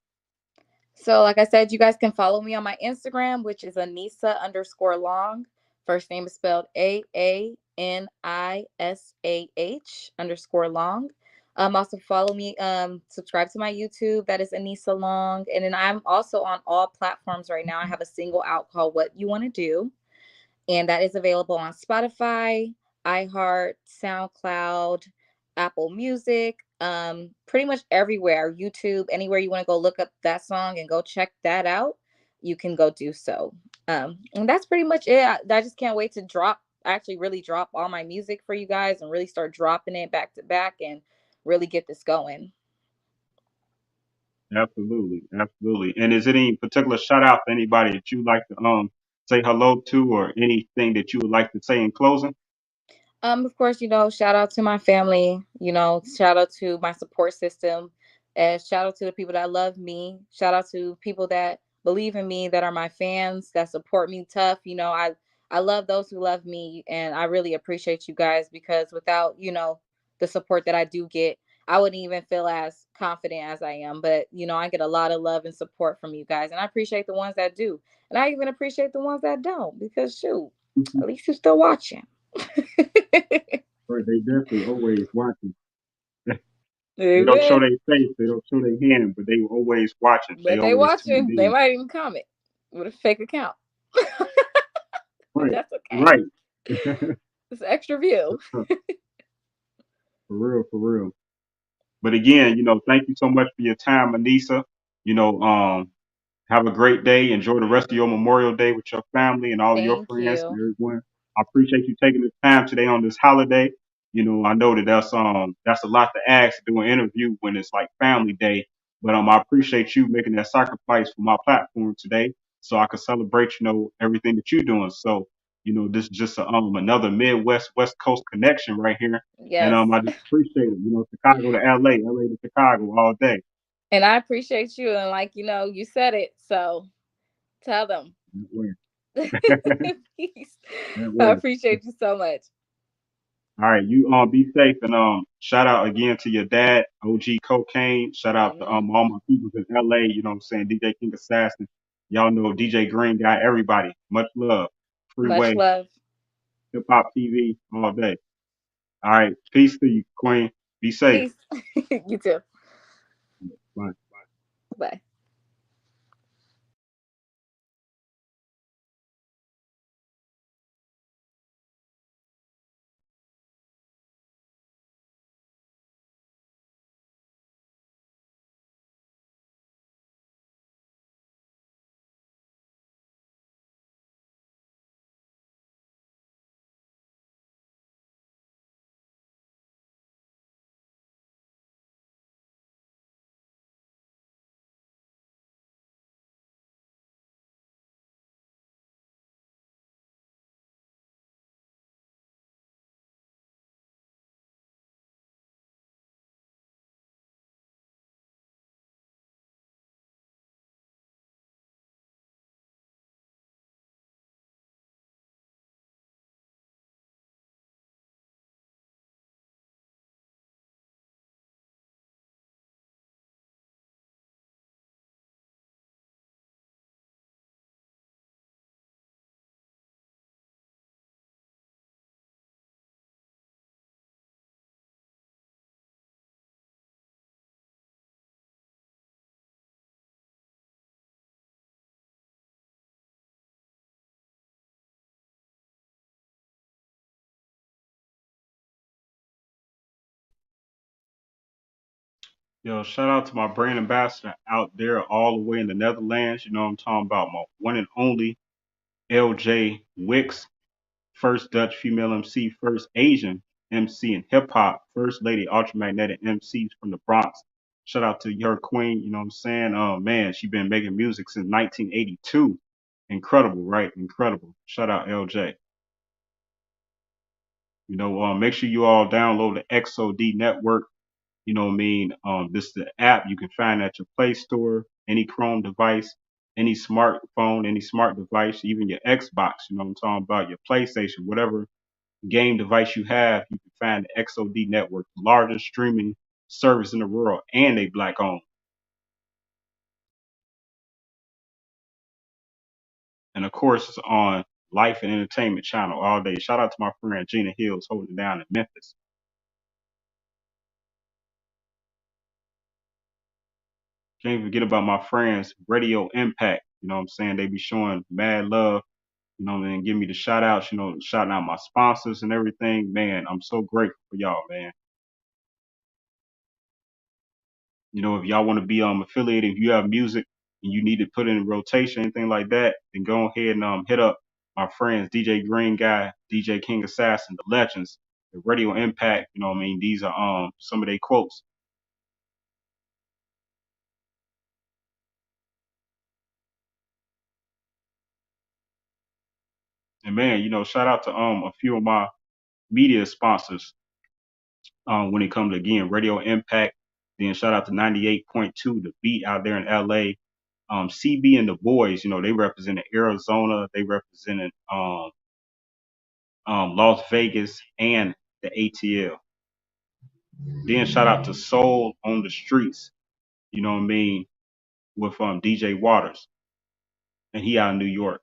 S15: So, like I said, you guys can follow me on my Instagram, which is Aanisah_long. First name is spelled AANISAH _long. Also follow me, subscribe to my YouTube. That is Aanisah Long. And then I'm also on all platforms right now. I have a single out called What You Want to Do. And that is available on Spotify, iHeart, SoundCloud, Apple Music, pretty much everywhere. YouTube, anywhere you want to go look up that song and go check that out, you can go do so. And that's pretty much it. I just can't wait to actually really drop all my music for you guys and really start dropping it back to back and really get this going.
S13: Absolutely, absolutely. And is it any particular shout out to anybody that you like to say hello to, or anything that you would like to say in closing?
S15: Of course, shout out to my family, shout out to my support system, and shout out to the people that love me. Shout out to people that believe in me, that are my fans, that support me tough. I love those who love me, and I really appreciate you guys because without, the support that I do get, I wouldn't even feel as confident as I am. But, I get a lot of love and support from you guys, and I appreciate the ones that do. And I even appreciate the ones that don't because shoot, at least you're still watching.
S13: Or they definitely always watching. They don't show
S15: Amen.
S13: their face, they don't show their hand, but they were always watching. They
S15: But they
S13: always tuned
S15: watching. They
S13: in.
S15: might even comment with a fake account. But
S13: Right,
S15: that's okay.
S13: right.
S15: It's an extra view.
S13: For real, for real. But again, thank you so much for your time, Aanisah. You know, um, have a great day. Enjoy the rest of your Memorial Day with your family and all of your
S15: Thank
S13: friends and
S15: you.
S13: everyone. I appreciate you taking the time today on this holiday. I know that that's a lot to ask to do an interview when it's like family day. But I appreciate you making that sacrifice for my platform today so I can celebrate, everything that you're doing. So, this is just another Midwest West Coast connection right here. And
S15: Yes.
S13: I just appreciate it. Chicago to LA, LA to Chicago all day.
S15: And I appreciate you. And like, you said it. So tell them.
S13: That way.
S15: Peace.
S13: That
S15: I
S13: way.
S15: appreciate you so much.
S13: All right, you be safe and shout out again to your dad, OG Cocaine. Shout out to
S15: Hmm.
S13: all my people in LA, you know what I'm saying, DJ King Assassin. Y'all know DJ Green Guy, everybody. Much love.
S15: Much
S13: Freeway,
S15: love.
S13: Hip Hop TV, all day. All right, peace to you, Queen. Be safe.
S15: Peace. You too.
S13: Bye.
S15: Bye.
S13: Yo, shout out to my brand ambassador out there all the way in the Netherlands. You know what I'm talking about? My one and only LJ Wicks, first Dutch female MC, first Asian MC in hip hop, first lady ultramagnetic MCs from the Bronx. Shout out to your queen, you know what I'm saying? Man, she been making music since 1982. Incredible, right? Incredible. Shout out LJ. You know, make sure you all download the XOD network. You know what I mean? This is the app you can find at your Play Store, any Chrome device, any smartphone, any smart device, even your Xbox. You know what I'm talking about? Your PlayStation, whatever game device you have, you can find the XOD network, the largest streaming service in the world, and they black owned. And of course, it's on Life and Entertainment Channel all day. Shout out to my friend Gina Hills holding it down in Memphis. Can't forget about my friends, Radio Impact. You know what I'm saying? They be showing mad love, you know, and give me the shout outs, you know, shouting out my sponsors and everything. Man, I'm so grateful for y'all, man. You know, if y'all want to be affiliated, if you have music and you need to put it in rotation, anything like that, then go ahead and hit up my friends, DJ Green Guy, DJ King Assassin, the Legends, the Radio Impact. You know what I mean? These are some of their quotes. And man, you know, shout out to a few of my media sponsors when it comes to, again, Radio Impact. Then shout out to 98.2, The Beat out there in LA. CB and the boys, you know, they represented Arizona, they represented Las Vegas and the ATL. Then shout out to Soul on the Streets, you know what I mean, with DJ Waters, and he out in New York.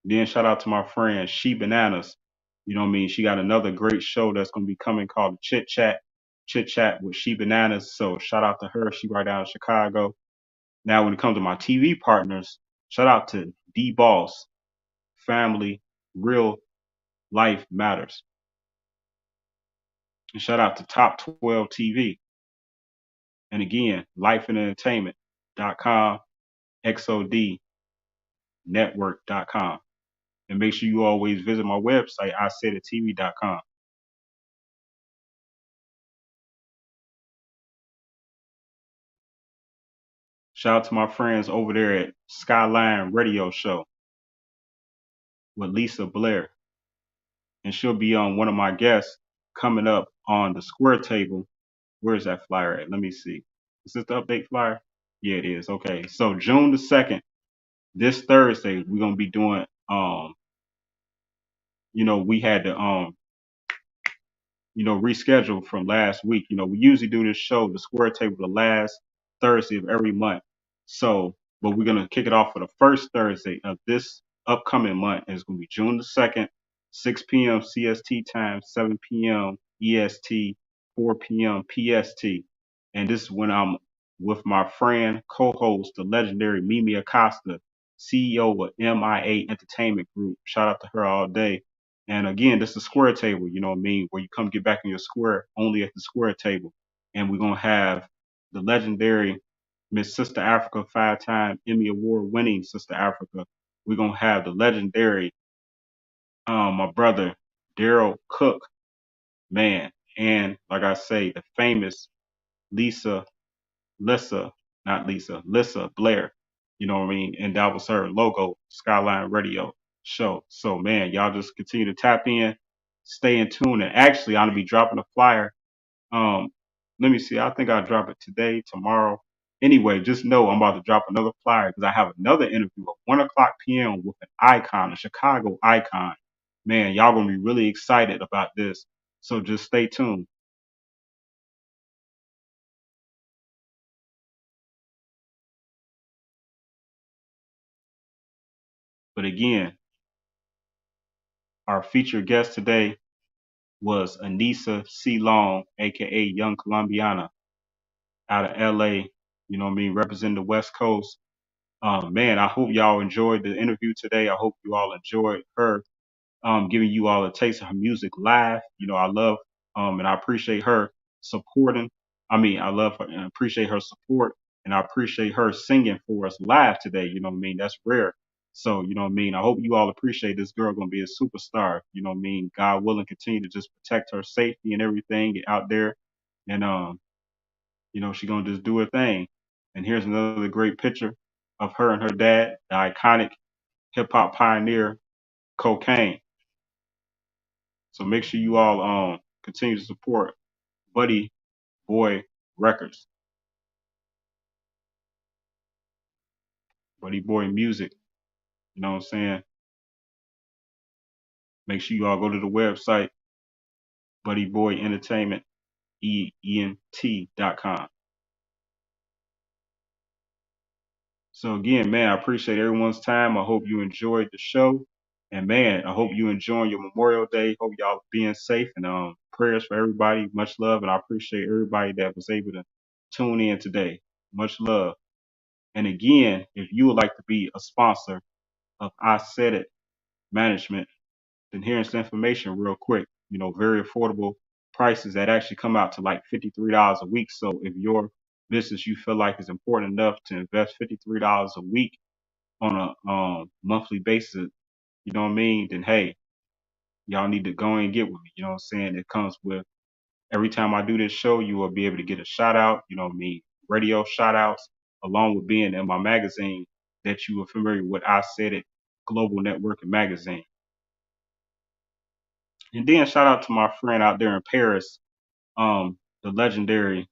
S13: Then shout out to my friend She Bananas, you know what I mean. She got another great show that's gonna be coming called Chit Chat with She Bananas. So shout out to her. She right out in Chicago. Now when it comes to my TV partners, shout out to D Boss, Family, Real Life Matters. And shout out to Top 12 TV. And again, lifeandentertainment.com, xodnetwork.com. And make sure you always visit my website, isaidit.tv.com. Shout out to my friends over there at Skyline Radio Show with Lisa Blair. And she'll be on one of my guests coming up on the square table. Where's that flyer at? Let me see. Is this the update flyer? Yeah, it is. Okay. So June the 2nd, this Thursday, we're gonna be doing you know, we had to you know, reschedule from last week. You know, we usually do this show, the square table, the last Thursday of every month. So, but we're gonna kick it off for the first Thursday of this upcoming month. And it's gonna be June the 2nd, 6 p.m. CST time, 7 p.m. EST, 4 p.m. PST. And this is when I'm with my friend, co-host, the legendary Mimi Acosta, CEO of MIA Entertainment Group. Shout out to her all day. And again, this is a square table, you know what I mean, where you come get back in your square only at the square table. And we're going to have the legendary Miss Sister Africa, 5-time Emmy Award winning Sister Africa. We're going to have the legendary, my brother, Daryl Cook, man. And like I say, the famous Lisa Blair, you know what I mean? And that was her logo, Skyline Radio Show. So man, y'all just continue to tap in, stay in tune. And actually, I'm gonna be dropping a flyer. Let me see. I think I'll drop it today, tomorrow. Anyway, just know I'm about to drop another flyer because I have another interview at 1:00 p.m. with an icon, a Chicago icon. Man, y'all gonna be really excited about this. So just stay tuned. But again, our featured guest today was Aanisah C. Long, aka Young Colombiana, out of LA, you know what I mean, representing the West Coast. Man, I hope y'all enjoyed the interview today. I hope you all enjoyed her giving you all a taste of her music live. You know, I love and I appreciate her supporting I love her and appreciate her support, and I appreciate her singing for us live today. You know what I mean? That's rare. So, you know what I mean? I hope you all appreciate this girl gonna be a superstar. You know what I mean? God willing, continue to just protect her safety and everything out there. And she gonna just do her thing. And here's another great picture of her and her dad, the iconic hip hop pioneer, Cocaine. So make sure you all continue to support BudEboy Records, BudEboy Music. You know what I'm saying? Make sure you all go to the website, BudEboy Entertainment, ENT.com. So again, man, I appreciate everyone's time. I hope you enjoyed the show. And man, I hope you enjoying your Memorial Day. Hope y'all being safe, and prayers for everybody. Much love, and I appreciate everybody that was able to tune in today. Much love. And again, if you would like to be a sponsor of Isaidit Management, then here's the information real quick. Very affordable prices that actually come out to like $53 a week. So if your business you feel like is important enough to invest $53 a week on a monthly basis, you know what I mean, then hey, y'all need to go and get with me. You know what I'm saying? It comes with every time I do this show, you will be able to get a shout out, you know what I mean, radio shout outs, along with being in my magazine that you are familiar with, I Said It Global Networking Magazine. And then shout out to my friend out there in Paris, the legendary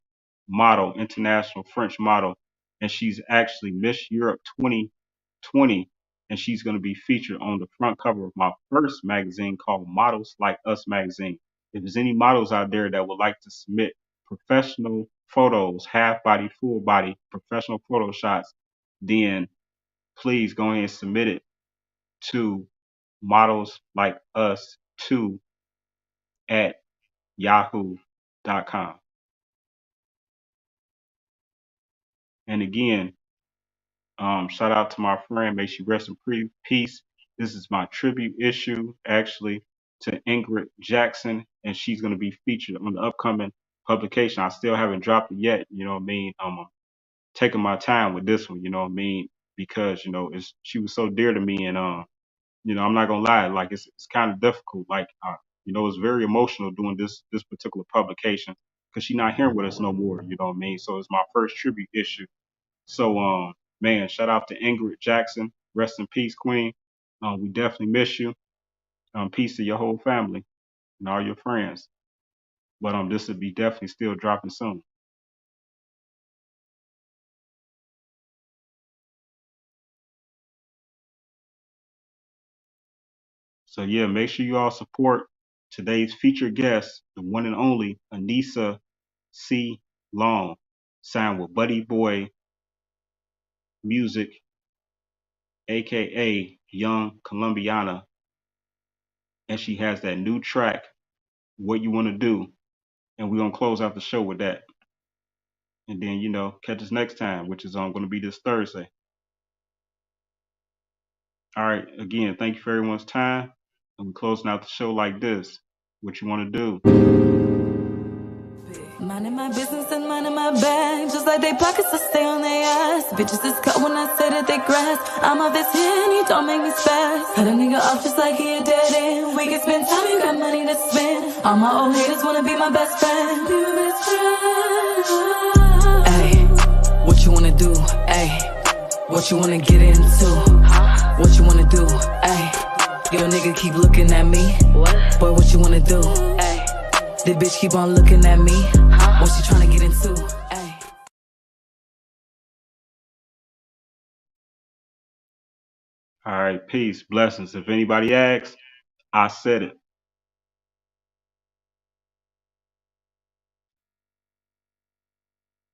S13: model, international French model, and she's actually Miss Europe 2020, and she's going to be featured on the front cover of my first magazine called Models Like Us magazine. If there's any models out there that would like to submit professional photos, half body, full body, professional photo shots, then please go ahead and submit it to Models Like Us 2 at yahoo.com. And again, shout out to my friend. May she rest in peace. This is my tribute issue, actually, to Ingrid Jackson, and she's going to be featured on the upcoming publication. I still haven't dropped it yet. You know what I mean? I'm taking my time with this one. You know what I mean? Because she was so dear to me, and I'm not gonna lie. Like it's kind of difficult. Like it's very emotional doing this particular publication because she's not here with us no more. You know what I mean? So it's my first tribute issue. So, man, shout out to Ingrid Jackson. Rest in peace, Queen. We definitely miss you. Peace to your whole family and all your friends. But this will be definitely still dropping soon. So yeah, make sure you all support today's featured guest, the one and only Aanisah C. Long, signed with BudEboy Music, aka Young Colombiana, and she has that new track, What You Want to Do, and we're gonna close out the show with that. And then catch us next time, which is going to be this Thursday. All right, again, thank you for everyone's time, and we're closing out the show like this. What you want to do?
S14: Minding my business and minding my bag, just like they pockets, I stay on their ass. Bitches is cut when I say that they grass. I'm of this hand, you don't make me spaz. Cut a nigga off just like he a dead end. We can spend time, you got money to spend. All my old haters wanna be my best friend. Be my best friend. Ay, what you wanna do? Ay, what you wanna get into? What you wanna do? Ay, yo nigga keep looking at me. What? Boy, what you wanna do? Ay, the bitch keep on looking at me. What she tryna get into? Ay.
S13: All right, peace, blessings. If anybody asks, I said it.